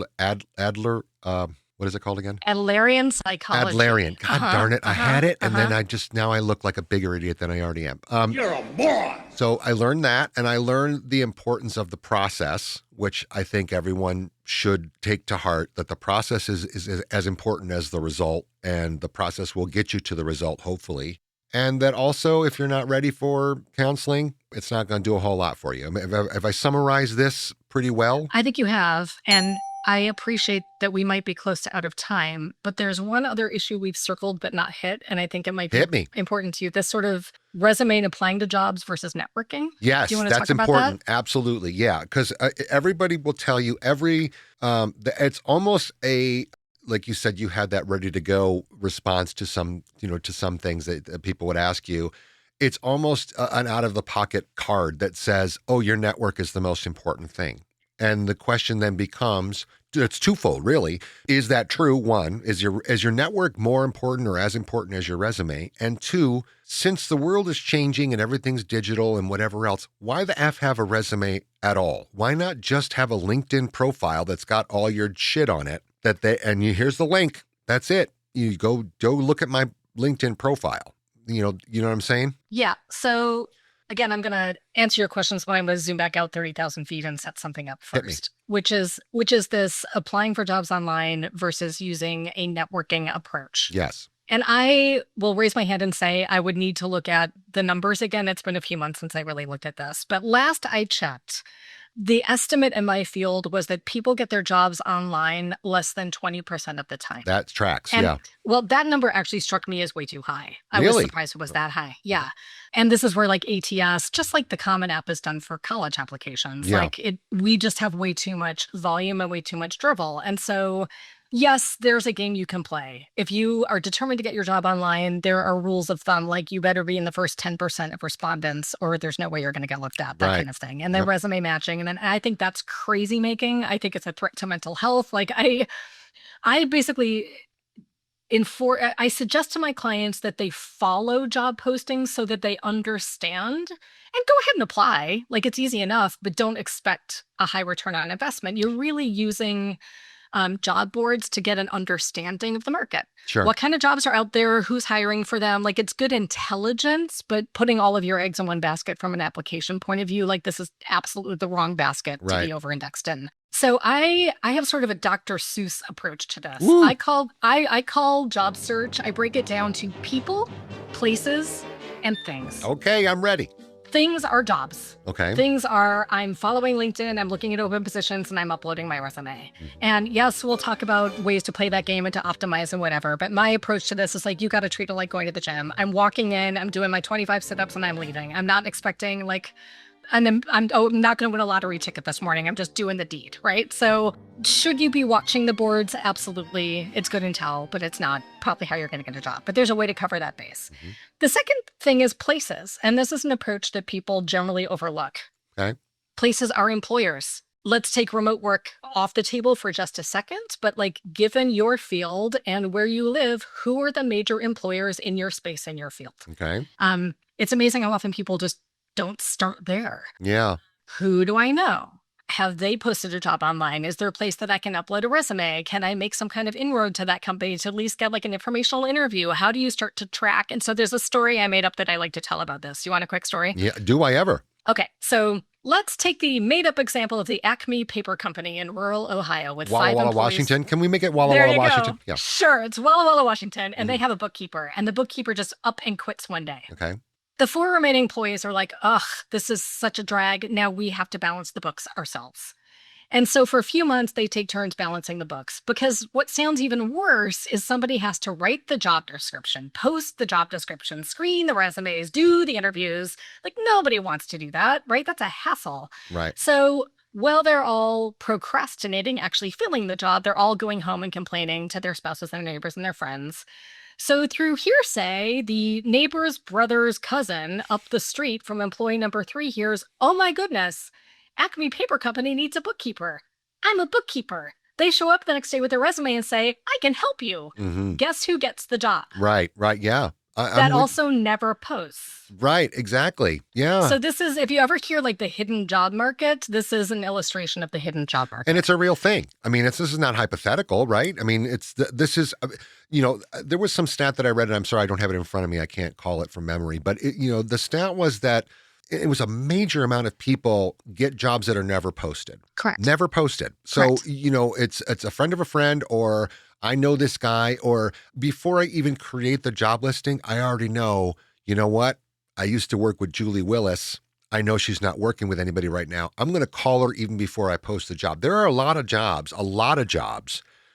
A: Adler. What is it called again?
C: Adlerian psychology.
A: Adlerian. God darn it. I had it. And then now I look like a bigger idiot than I already am.
D: You're a moron.
A: So I learned that, and I learned the importance of the process, which I think everyone should take to heart, that the process is as important as the result, and the process will get you to the result, hopefully. And that also, if you're not ready for counseling, it's not going to do a whole lot for you. Have I summarized this pretty well?
C: I think you have. And I appreciate that we might be close to out of time, but there's one other issue we've circled but not hit, and I think it might be important to you. This sort of resume and applying to jobs versus networking.
A: Yes,
C: do you want to
A: that's
C: talk about
A: important.
C: That?
A: Absolutely, yeah, because everybody will tell you it's almost a, like you said, you had that ready to go response to some things that people would ask you. It's almost an out of the pocket card that says, "Oh, your network is the most important thing." And the question then becomes, it's twofold, really. Is that true? One, is your network more important or as important as your resume? And two, since the world is changing and everything's digital and whatever else, why the F have a resume at all? Why not just have a LinkedIn profile that's got all your shit on it here's the link. That's it. You go look at my LinkedIn profile. You know what I'm saying?
C: Yeah. So again, I'm going to answer your questions, but I'm going to zoom back out 30,000 feet and set something up first, which is this applying for jobs online versus using a networking approach.
A: Yes.
C: And I will raise my hand and say I would need to look at the numbers again. It's been a few months since I really looked at this. But last I checked, the estimate in my field was that people get their jobs online less than 20% of the time.
A: That tracks,
C: and,
A: yeah.
C: Well, that number actually struck me as way too high. I
A: Really?
C: was surprised it was that high. Yeah. And this is where like ATS, just like the Common App is done for college applications.
A: Yeah.
C: We just have way too much volume and way too much drivel. And so yes, there's a game you can play. If you are determined to get your job online, there are rules of thumb, like you better be in the first 10% of respondents or there's no way you're going to get looked at, that kind of thing. And then resume matching. And then I think that's crazy making. I think it's a threat to mental health. Like I basically I suggest to my clients that they follow job postings so that they understand and go ahead and apply. Like it's easy enough, but don't expect a high return on investment. You're really using job boards to get an understanding of the market.
A: Sure.
C: What kind of jobs are out there? Who's hiring for them? Like it's good intelligence, but putting all of your eggs in one basket from an application point of view, like this is absolutely the wrong basket to be over-indexed in. So I have sort of a Dr. Seuss approach to this.
A: Woo.
C: I call job search, I break it down to people, places, and things.
A: Okay, I'm ready.
C: Things are jobs.
A: Okay.
C: Things are, I'm following LinkedIn, I'm looking at open positions, and I'm uploading my resume. And yes, we'll talk about ways to play that game and to optimize and whatever. But my approach to this is like, you got to treat it like going to the gym. I'm walking in, I'm doing my 25 sit-ups, and I'm leaving. I'm not expecting I'm not going to win a lottery ticket this morning. I'm just doing the deed, right? So should you be watching the boards? Absolutely. It's good intel, but it's not probably how you're going to get a job. But there's a way to cover that base. Mm-hmm. The second thing is places. And this is an approach that people generally overlook.
A: Okay.
C: Places are employers. Let's take remote work off the table for just a second. But given your field and where you live, who are the major employers in your space, in your field?
A: Okay.
C: It's amazing how often people just Don't start there.
A: Yeah.
C: Who do I know? Have they posted a job online? Is there a place that I can upload a resume? Can I make some kind of inroad to that company to at least get like an informational interview? How do you start to track? And so there's a story I made up that I like to tell about this. You want a quick story?
A: Yeah. Do I ever?
C: Okay, so let's take the made-up example of the Acme Paper Company in rural Ohio with
A: Walla
C: 5
A: Walla,
C: employees.
A: Washington. Can we make it Walla
C: There
A: Walla,
C: you
A: Washington?
C: go.
A: Yeah.
C: Sure, it's Walla Walla, Washington, and they have a bookkeeper, and the bookkeeper just up and quits one day.
A: Okay.
C: The 4 remaining employees are like, ugh, this is such a drag. Now we have to balance the books ourselves. And so for a few months, they take turns balancing the books, because what sounds even worse is somebody has to write the job description, post the job description, screen the resumes, do the interviews. Like, nobody wants to do that, right? That's a hassle.
A: Right.
C: So while they're all procrastinating, actually filling the job, they're all going home and complaining to their spouses, their neighbors, and their friends. So through hearsay, the neighbor's brother's cousin up the street from employee number 3 hears, oh my goodness, Acme Paper Company needs a bookkeeper. I'm a bookkeeper. They show up the next day with their resume and say, I can help you.
A: Mm-hmm.
C: Guess who gets the job?
A: Right. Yeah.
C: That also never posts.
A: Right. Exactly. Yeah.
C: So this is, if you ever hear like the hidden job market, this is an illustration of the hidden job market.
A: And it's a real thing. I mean, this is not hypothetical, right? I mean, this is, there was some stat that I read, and I'm sorry, I don't have it in front of me. I can't call it from memory, but the stat was that it was a major amount of people get jobs that are never posted.
C: Correct.
A: Never posted. So,
C: Correct.
A: It's a friend of a friend, or I know this guy, or before I even create the job listing, I already know, you know what? I used to work with Julie Willis. I know she's not working with anybody right now. I'm going to call her even before I post the job. There are a lot of jobs.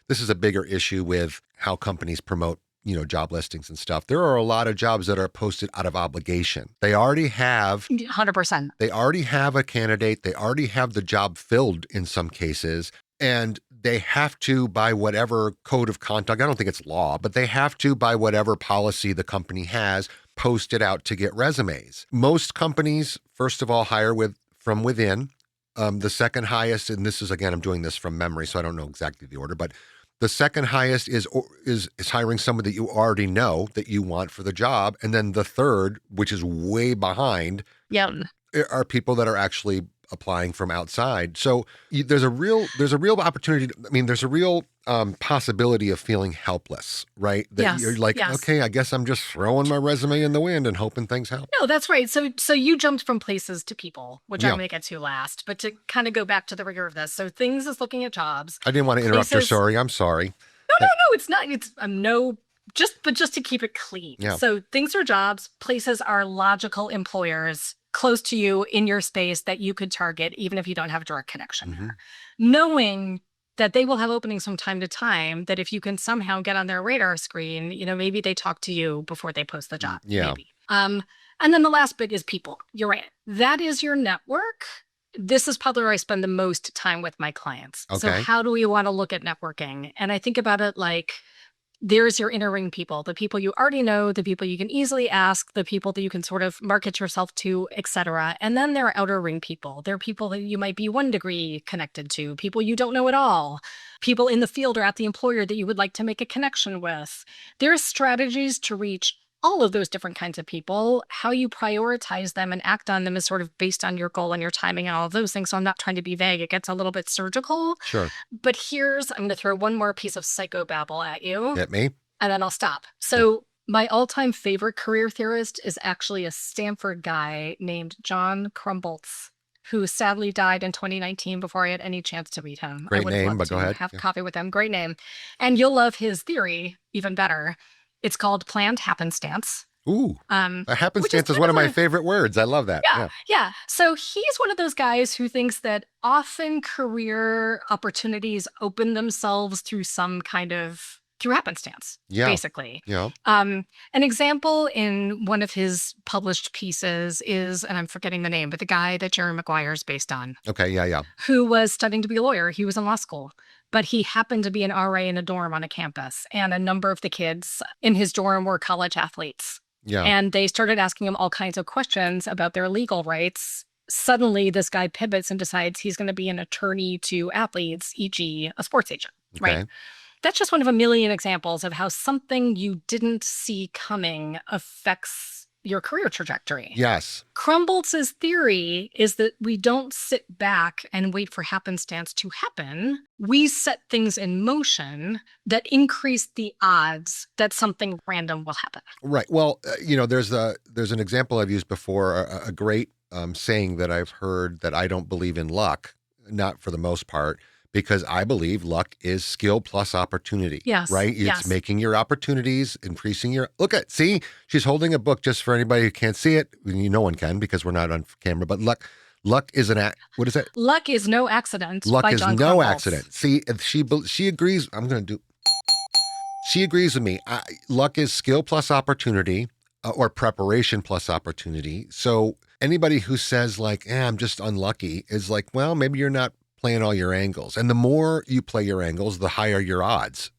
A: This is a bigger issue with how companies promote job listings and stuff. There are a lot of jobs that are posted out of obligation. They already have
C: 100%.
A: They already have a candidate. They already have the job filled in some cases, and they have to, by whatever code of conduct, I don't think it's law, but they have to, by whatever policy the company has, post it out to get resumes. Most companies, first of all, hire from within. The second highest, and this is, again, I'm doing this from memory, so I don't know exactly the order, but the second highest is hiring someone that you already know that you want for the job. And then the third, which is way behind, are people that are actually applying from outside. So there's a real opportunity. I mean, there's a real possibility of feeling helpless, right? That you're like, okay, I guess I'm just throwing my resume in the wind and hoping things help.
C: No, that's right. So you jumped from places to people, which I'm going to get to last. But to kind of go back to the rigor of this, so things is looking at jobs.
A: I didn't want to interrupt your story. I'm sorry.
C: No, it's not. It's just to keep it clean.
A: Yeah.
C: So things are jobs. Places are logical employers close to you in your space that you could target, even if you don't have a direct connection.
A: Mm-hmm.
C: Knowing that they will have openings from time to time, that if you can somehow get on their radar screen, maybe they talk to you before they post the job.
A: Yeah.
C: Maybe. And then the last bit is people. You're right. That is your network. This is probably where I spend the most time with my clients.
A: Okay.
C: So how do we want to look at networking? And I think about it like, there's your inner ring people, the people you already know, the people you can easily ask, the people that you can sort of market yourself to, etc. And then there are outer ring people. There are people that you might be 1 degree connected to, people you don't know at all, people in the field or at the employer that you would like to make a connection with. There are strategies to reach all of those different kinds of people. How you prioritize them and act on them is sort of based on your goal and your timing and all of those things. So I'm not trying to be vague. It gets a little bit surgical.
A: Sure.
C: But I'm going to throw one more piece of psychobabble at you.
A: Hit me.
C: And then I'll stop. So my all-time favorite career theorist is actually a Stanford guy named John Krumboltz, who sadly died in 2019 before I had any chance to meet him.
A: Great
C: I would
A: name,
C: love
A: but go
C: to
A: ahead.
C: have coffee with him. Great name. And you'll love his theory even better. It's called planned happenstance.
A: Ooh, a happenstance is one of my favorite words. I love that.
C: Yeah. So he's one of those guys who thinks that often career opportunities open themselves through happenstance, basically.
A: Yeah.
C: An example in one of his published pieces is, and I'm forgetting the name, but the guy that Jerry Maguire is based on.
A: Okay, yeah.
C: Who was studying to be a lawyer. He was in law school. But he happened to be an RA in a dorm on a campus. And a number of the kids in his dorm were college athletes.
A: Yeah.
C: And they started asking him all kinds of questions about their legal rights. Suddenly, this guy pivots and decides he's going to be an attorney to athletes, e.g. a sports agent, right? That's just one of a million examples of how something you didn't see coming affects your career trajectory.
A: Yes.
C: Crumboltz's theory is that we don't sit back and wait for happenstance to happen. We set things in motion that increase the odds that something random will happen.
A: Right. Well, there's an example I've used before, a great saying that I've heard, that I don't believe in luck, not for the most part, because I believe luck is skill plus opportunity.
C: Yes.
A: Right? It's
C: yes.
A: making your opportunities, increasing your... See, she's holding a book, just for anybody who can't see it. No one can, because we're not on camera, but luck is an act. What is it?
C: Luck is no accident.
A: Luck
C: by
A: is
C: John
A: no
C: Crumboltz.
A: accident. See, if she agrees. She agrees with me. Luck is skill plus opportunity, or preparation plus opportunity. So anybody who says like, I'm just unlucky, is like, well, maybe you're not playing all your angles. And the more you play your angles, the higher your odds,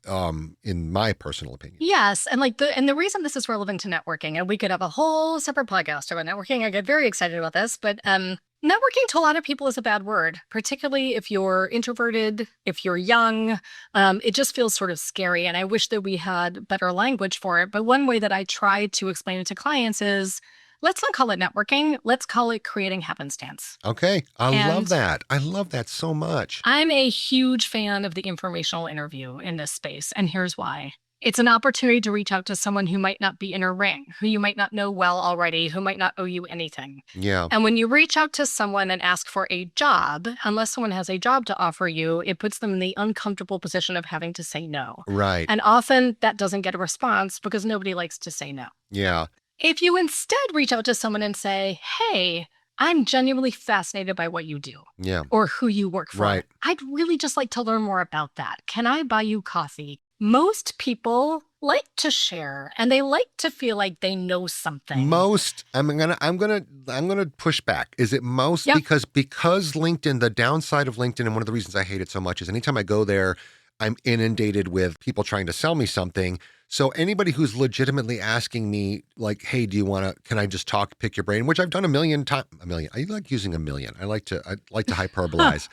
A: in my personal opinion.
C: Yes. And the reason this is relevant to networking, and we could have a whole separate podcast about networking. I get very excited about this, but networking to a lot of people is a bad word, particularly if you're introverted, if you're young. It just feels sort of scary. And I wish that we had better language for it. But one way that I try to explain it to clients is, let's not call it networking. Let's call it creating happenstance.
A: Okay. I love that. I love that so much.
C: I'm a huge fan of the informational interview in this space. And here's why. It's an opportunity to reach out to someone who might not be in a ring, who you might not know well already, who might not owe you anything.
A: Yeah.
C: And when you reach out to someone and ask for a job, unless someone has a job to offer you, it puts them in the uncomfortable position of having to say no.
A: Right.
C: And often that doesn't get a response because nobody likes to say no.
A: Yeah.
C: If you instead reach out to someone and say, hey, I'm genuinely fascinated by what you do.
A: Yeah.
C: Or who you work for.
A: Right.
C: I'd really just like to learn more about that. Can I buy you coffee? Most people like to share, and they like to feel like they know something.
A: I'm gonna push back. Is it most?
C: Yep.
A: Because LinkedIn, the downside of LinkedIn, and one of the reasons I hate it so much, is anytime I go there, I'm inundated with people trying to sell me something. So anybody who's legitimately asking me like, hey, can I just talk, pick your brain, which I've done a million times. I like using a million. I like to hyperbolize,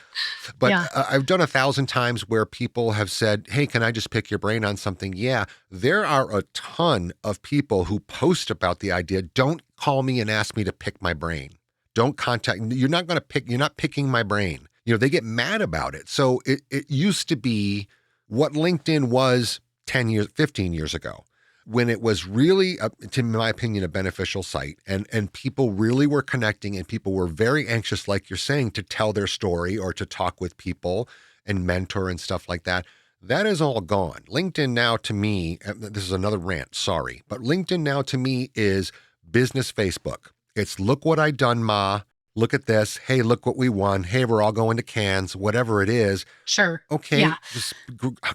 A: but
C: Yeah.
A: I've done 1,000 times where people have said, hey, can I just pick your brain on something? Yeah. There are a ton of people who post about the idea. Don't call me and ask me to pick my brain. Don't contact, you're not picking my brain. They get mad about it. So it used to be what LinkedIn was 10 years, 15 years ago, when it was really, in my opinion, a beneficial site, and people really were connecting, and people were very anxious, like you're saying, to tell their story or to talk with people and mentor and stuff like that. That is all gone. LinkedIn now, to me, this is another rant, sorry, but LinkedIn now to me is business Facebook. It's look what I done, Ma. Look at this. Hey, look what we won. Hey, we're all going to Cannes, whatever it is.
C: Sure.
A: Okay.
C: Yeah.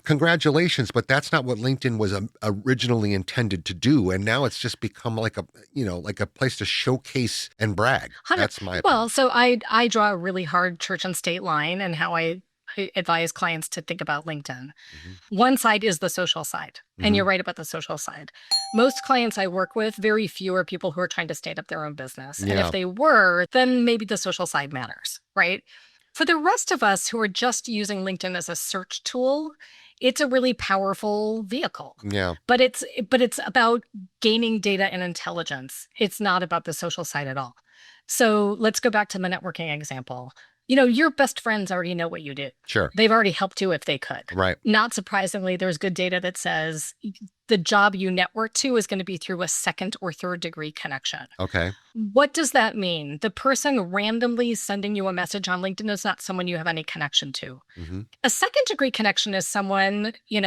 A: Congratulations. But that's not what LinkedIn was originally intended to do. And now it's just become like a place to showcase and brag. That's my opinion.
C: Well, so I draw a really hard church and state line in how I advise clients to think about LinkedIn.
A: Mm-hmm.
C: One side is the social side.
A: Mm-hmm.
C: And you're right about the social side. Most clients I work with, very few are people who are trying to stand up their own business.
A: Yeah.
C: And if they were, then maybe the social side matters, right? For the rest of us who are just using LinkedIn as a search tool, it's a really powerful vehicle.
A: Yeah.
C: But it's about gaining data and intelligence. It's not about the social side at all. So let's go back to the networking example. Your best friends already know what you do.
A: Sure.
C: They've already helped you if they could.
A: Right.
C: Not surprisingly, there's good data that says the job you network to is going to be through a second or third degree connection.
A: Okay.
C: What does that mean? The person randomly sending you a message on LinkedIn is not someone you have any connection to.
A: Mm-hmm.
C: A second degree connection is someone, you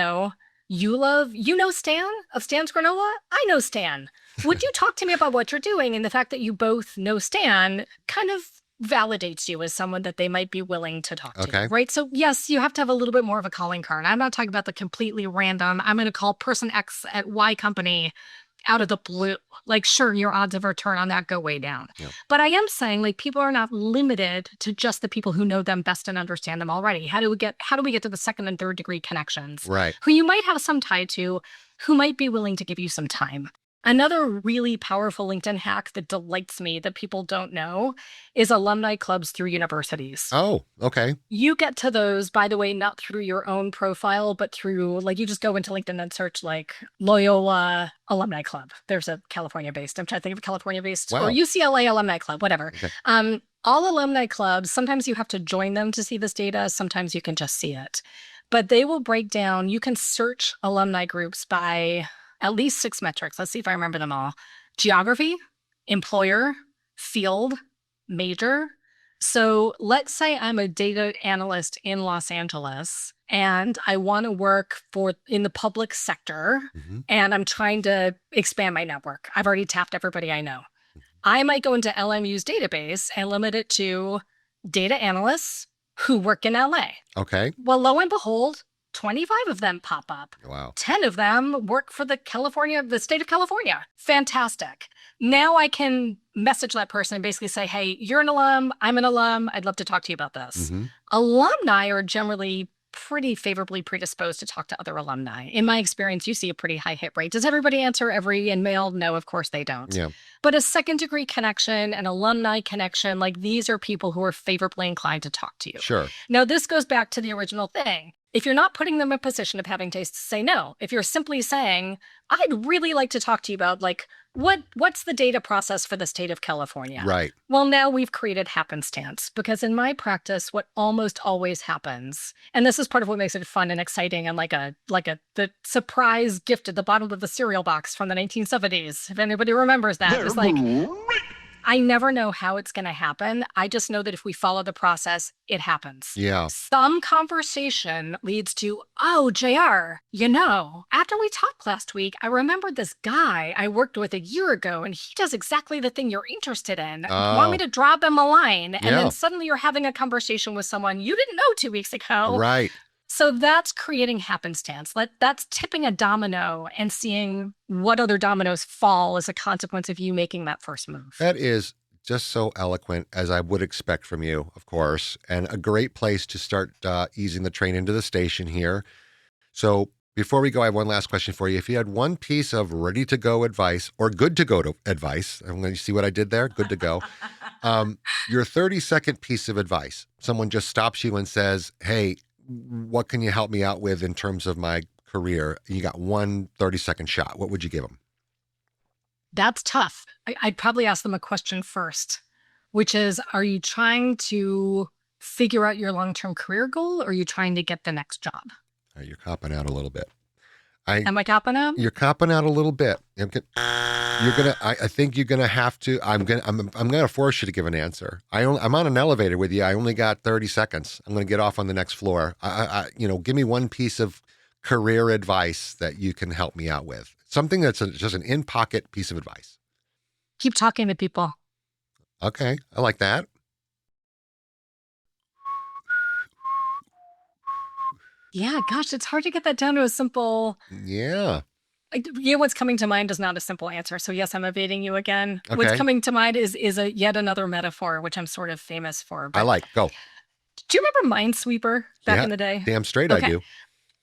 C: love. Stan of Stan's Granola? I know Stan. Would you talk to me about what you're doing? And the fact that you both know Stan kind of validates you as someone that they might be willing to talk
A: Okay.
C: to, right? So yes, you have to have a little bit more of a calling card. I'm not talking about the completely random, I'm going to call person X at Y company out of the blue. Like, sure, your odds of return on that go way down.
A: Yeah.
C: But I am saying, like, people are not limited to just the people who know them best and understand them already. How do we get to the second and third degree connections?
A: Right.
C: Who you might have some tie to, who might be willing to give you some time. Another really powerful LinkedIn hack that delights me that people don't know is alumni clubs through universities.
A: Oh, okay.
C: You get to those, by the way, not through your own profile, but through, like, you just go into LinkedIn and search like Loyola Alumni Club. There's a California-based, I'm trying to think of a California-based, or
A: Wow.
C: UCLA Alumni Club, whatever.
A: Okay.
C: All alumni clubs, sometimes you have to join them to see this data. Sometimes you can just see it. But they will break down, you can search alumni groups by at least 6 metrics. Let's see if I remember them all. Geography, employer, field, major. So let's say I'm a data analyst in Los Angeles and I want to work in the public sector and I'm trying to expand my network. I've already tapped everybody I know. I might go into LMU's database and limit it to data analysts who work in LA.
A: Okay.
C: Well, lo and behold, 25 of them pop up.
A: Wow.
C: 10 of them work for the state of California. Fantastic. Now I can message that person and basically say, hey, you're an alum, I'm an alum, I'd love to talk to you about this. Alumni are generally pretty favorably predisposed to talk to other alumni. In my experience, you see a pretty high hit rate. Does everybody answer every email? No, of course they don't.
A: Yeah.
C: But a second degree connection, an alumni connection, like these are people who are favorably inclined to talk to you.
A: Sure.
C: Now, this goes back to the original thing. If you're not putting them in a position of having to say no, if you're simply saying, I'd really like to talk to you about like, what's the data process for the state of California?
A: Right.
C: Well, now we've created happenstance because in my practice, what almost always happens, and this is part of what makes it fun and exciting and like the surprise gift at the bottom of the cereal box from the 1970s. If anybody remembers that, it's like, I never know how it's going to happen. I just know that if we follow the process, it happens.
A: Yeah.
C: Some conversation leads to, oh, JR, after we talked last week, I remembered this guy I worked with a year ago, and he does exactly the thing you're interested in. Want me to drop him a line? And then suddenly you're having a conversation with someone you didn't know 2 weeks ago.
A: Right.
C: So that's creating happenstance. That's tipping a domino and seeing what other dominoes fall as a consequence of you making that first move.
A: That is just so eloquent, as I would expect from you, of course, and a great place to start easing the train into the station here. So before we go, I have one last question for you. If you had one piece of ready-to-go advice or good-to-go advice, I'm going to see what I did there, good to go, your 30-second piece of advice, someone just stops you and says, hey, what can you help me out with in terms of my career? You got one 30-second shot. What would you give them?
C: That's tough. I'd probably ask them a question first, which is, are you trying to figure out your long-term career goal or are you trying to get the next job?
A: You're copping out a little bit.
C: Am I copping out?
A: You're copping out a little bit. I think you're gonna have to. I'm gonna force you to give an answer. I'm on an elevator with you. I only got 30 seconds. I'm gonna get off on the next floor. Give me one piece of career advice that you can help me out with. Something that's just an in-pocket piece of advice.
C: Keep talking to people.
A: Okay, I like that.
C: Yeah, gosh, it's hard to get that down to a simple.
A: Yeah.
C: What's coming to mind is not a simple answer. So yes, I'm evading you again.
A: Okay.
C: What's coming to mind is yet another metaphor, which I'm sort of famous for.
A: I like. Go.
C: Do you remember Minesweeper back in the day?
A: Damn straight I do.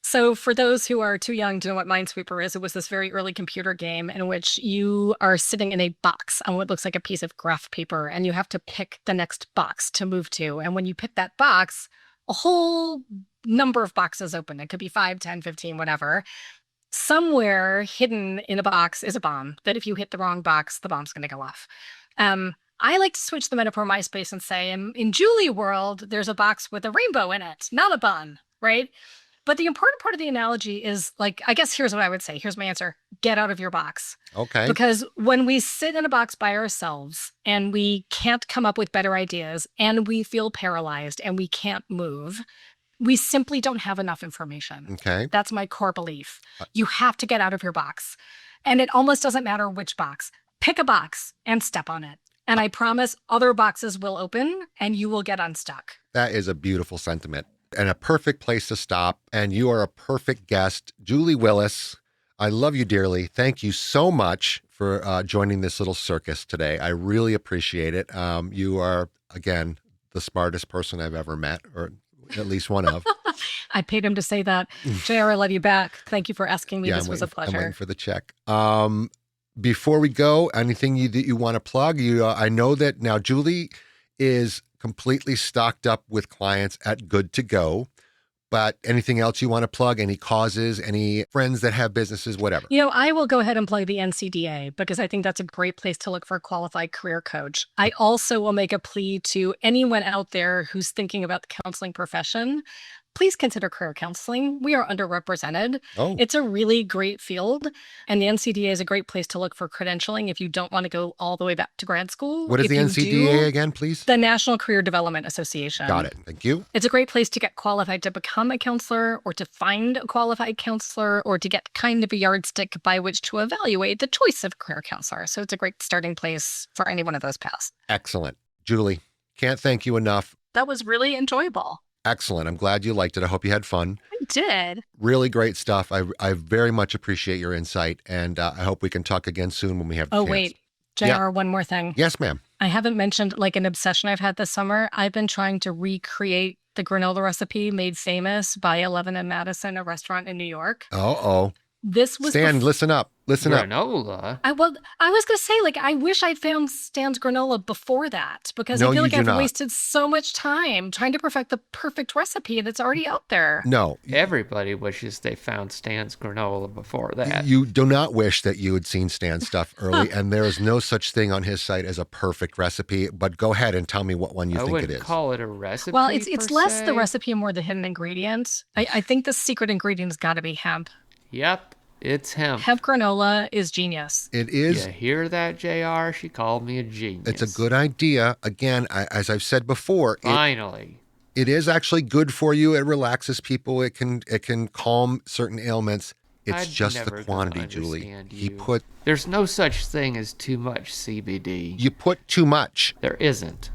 C: So for those who are too young to know what Minesweeper is, it was this very early computer game in which you are sitting in a box on what looks like a piece of graph paper, and you have to pick the next box to move to. And when you pick that box, a whole number of boxes open. It could be 5, 10, 15, whatever. Somewhere hidden in a box is a bomb that if you hit the wrong box, the bomb's going to go off. I like to switch the metaphor MySpace and say, in Julie world, there's a box with a rainbow in it, not a bun, right? But the important part of the analogy is, like, I guess here's what I would say. Here's my answer. Get out of your box.
A: Okay.
C: Because when we sit in a box by ourselves and we can't come up with better ideas and we feel paralyzed and we can't move, we simply don't have enough information.
A: Okay.
C: That's my core belief. You have to get out of your box. And it almost doesn't matter which box. Pick a box and step on it. And I promise other boxes will open and you will get unstuck.
A: That is a beautiful sentiment and a perfect place to stop. And you are a perfect guest. Julie Willis, I love you dearly. Thank you so much for joining this little circus today. I really appreciate it. You are, again, the smartest person I've ever met, or at least one of.
C: I paid him to say that. JR, I love you back. Thank you for asking me. This was a pleasure.
A: I'm waiting for the check. Before we go, anything that you want to plug? I know that now Julie is completely stocked up with clients at Good to Go. But anything else you want to plug? Any causes, any friends that have businesses, whatever?
C: I will go ahead and plug the NCDA because I think that's a great place to look for a qualified career coach. I also will make a plea to anyone out there who's thinking about the counseling profession. Please consider career counseling. We are underrepresented.
A: Oh.
C: It's a really great field. And the NCDA is a great place to look for credentialing if you don't want to go all the way back to grad school.
A: What is
C: If
A: the
C: you
A: NCDA
C: do,
A: again, please?
C: The National Career Development Association.
A: Got it. Thank you.
C: It's a great place to get qualified to become a counselor or to find a qualified counselor or to get kind of a yardstick by which to evaluate the choice of a career counselor. So it's a great starting place for any one of those paths.
A: Excellent. Julie, can't thank you enough.
C: That was really enjoyable.
A: Excellent. I'm glad you liked it. I hope you had fun.
C: I did.
A: Really great stuff. I very much appreciate your insight, and I hope we can talk again soon when we have the chance.
C: Wait. JR,
A: Yeah.
C: one more thing.
A: Yes, ma'am.
C: I haven't mentioned like an obsession I've had this summer. I've been trying to recreate the granola recipe made famous by 11 and Madison, a restaurant in New York.
A: Uh-oh.
C: This was
A: Stan, listen up. Listen up.
D: Granola.
C: I was going to say, I wish I'd found Stan's granola before that because
A: No,
C: I feel like
A: you do
C: I've
A: not.
C: wasted so much time trying to perfect the perfect recipe that's already out there.
A: No.
D: Everybody wishes they found Stan's granola before that.
A: You do not wish that you had seen Stan's stuff early, and there is no such thing on his site as a perfect recipe. But go ahead and tell me what one you
D: I
A: think it
D: wouldn't
A: is.
D: call it a recipe.
C: Well, it's
D: per
C: less the
D: se.
C: recipe and more the hidden ingredients. I think the secret ingredient has got to be hemp.
D: Yep, it's hemp.
C: Hemp granola is genius.
A: It is.
D: You hear that, JR? She called me a genius.
A: It's a good idea. Again, as I've said before,
D: Finally.
A: it is actually good for you. It relaxes people. It can calm certain ailments. It's
D: I'd
A: just
D: never
A: the
D: gonna
A: quantity, Julie.
D: understand you. There's no such thing as too much CBD.
A: You put too much.
D: There isn't.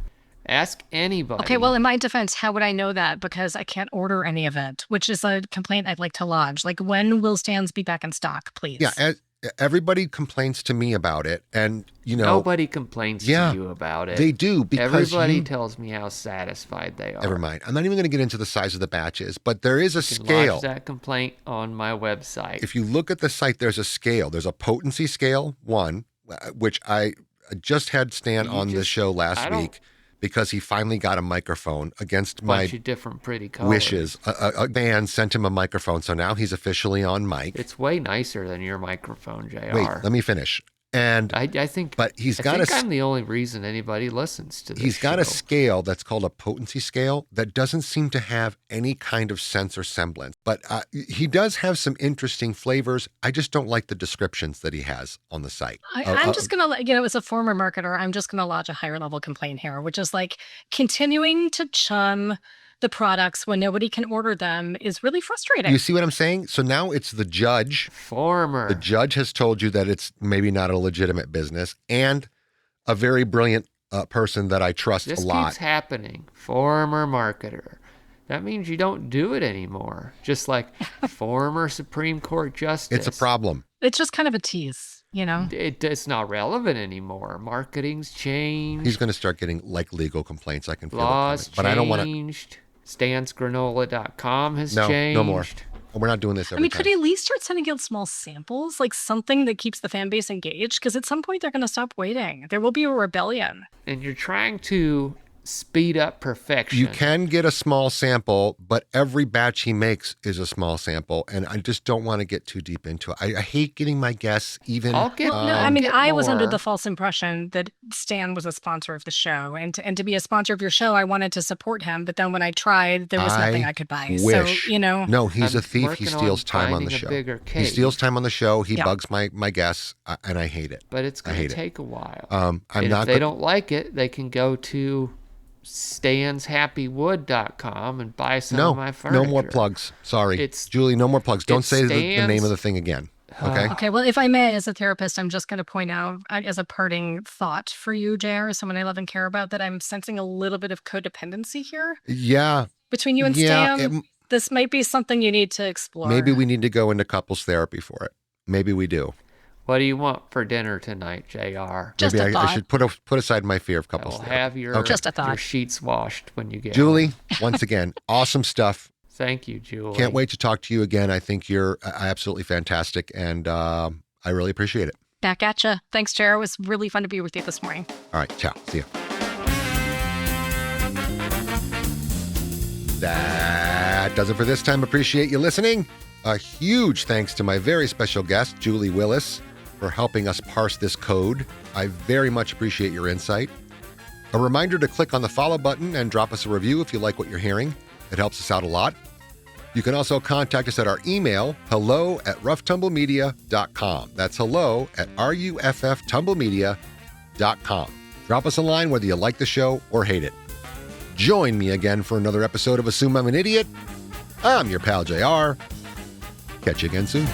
D: Ask anybody.
C: Okay, well, in my defense, how would I know that? Because I can't order any of it, which is a complaint I'd like to lodge. When will Stan's be back in stock, please?
A: Yeah, everybody complains to me about it, and
D: Nobody complains
A: Yeah,
D: to you about it.
A: they do because
D: Everybody
A: you-
D: tells me how satisfied they are.
A: Never mind. I'm not even going to get into the size of the batches, but there is a
D: You can
A: scale.
D: lodge that complaint on my website.
A: If you look at the site, there's a scale. There's a potency scale, one, which I just had Stan
D: You
A: on the
D: just-
A: show
D: I
A: last
D: don't-
A: week because he finally got a microphone against my
D: bunch of different pretty colors.
A: wishes. A fan sent him a microphone, so now he's officially on mic.
D: It's way nicer than your microphone, JR.
A: Wait, let me finish. And
D: I think.
A: but he's got
D: I think I'm the only reason anybody listens to this.
A: he's got a
D: show.
A: scale that's called a potency scale that doesn't seem to have any kind of sense or semblance. But he does have some interesting flavors. I just don't like the descriptions that he has on the site.
C: I'm just going to, as a former marketer, I'm just going to lodge a higher level complaint here, which is continuing to chum the products when nobody can order them is really frustrating.
A: You see what I'm saying? So now it's the judge.
D: Former.
A: The judge has told you that it's maybe not a legitimate business, and a very brilliant person that I trust
D: This
A: a lot.
D: keeps happening. Former marketer. That means you don't do it anymore. Just like former Supreme Court Justice.
A: It's a problem.
C: It's just kind of a tease,
D: It's not relevant anymore. Marketing's changed.
A: He's going to start getting legal complaints. I can feel
D: Laws
A: it coming. But I don't want to.
D: changed. StansGranola.com has
A: No,
D: changed.
A: no more. We're not doing this every time.
C: could he at least start sending out small samples, something that keeps the fan base engaged? Because at some point they're going to stop waiting. There will be a rebellion.
D: And you're trying to speed up perfection.
A: You can get a small sample, but every batch he makes is a small sample, and I just don't want to get too deep into it. I hate getting my guests even.
D: I'll get-
C: Well, no,
D: I'll get
C: I was under
D: more.
C: the false impression that Stan was a sponsor of the show, and to be a sponsor of your show, I wanted to support him. But then when I tried, there was nothing I could buy.
A: Wish.
C: So
A: No, he's
D: I'm
A: a thief. He
D: working on
A: steals time on the
D: finding a
A: show.
D: bigger
A: He
D: cake.
A: steals time on the show. He
C: Yeah.
A: bugs my guests, and I hate it.
D: But it's
A: I
D: going
A: hate
D: to
A: it.
D: take a while.
A: I'm
D: and
A: not.
D: if they
A: go-
D: don't like it, they can go to stanshappywood.com and buy some of my furniture.
A: No more plugs. Sorry,
D: It's-
A: Julie. No more plugs. Don't
D: it's
A: say the name
D: Stan's-
A: of the thing again. Okay.
C: Okay, well, if I may, as a therapist, I'm just going to point out, as a parting thought for you, JR, someone I love and care about, that I'm sensing a little bit of codependency here
A: Yeah.
C: between you and
A: Yeah.
C: Stan. This might be something you need to explore.
A: Maybe we need to go into couples therapy for it. Maybe we do.
D: What do you want for dinner tonight, JR?
C: Just
A: Maybe
C: a
A: I
C: thought.
A: should put aside my fear of
D: I
A: couples
D: will
A: therapy.
D: have your,
A: Okay.
C: Just a thought.
D: your sheets washed when you get
A: Julie,
D: home.
A: once again, awesome stuff.
D: Thank you, Julie.
A: Can't wait to talk to you again. I think you're absolutely fantastic, and I really appreciate it.
E: Back at you. Thanks, Jer. It was really fun to be with you this morning.
A: All right, ciao. See ya. That does it for this time. Appreciate you listening. A huge thanks to my very special guest, Julie Willis, for helping us parse this code. I very much appreciate your insight. A reminder to click on the follow button and drop us a review if you like what you're hearing. It helps us out a lot. You can also contact us at our email, hello@roughtumblemedia.com. That's hello@rufftumblemedia.com. Drop us a line whether you like the show or hate it. Join me again for another episode of Assume I'm an Idiot. I'm your pal JR. Catch you again soon.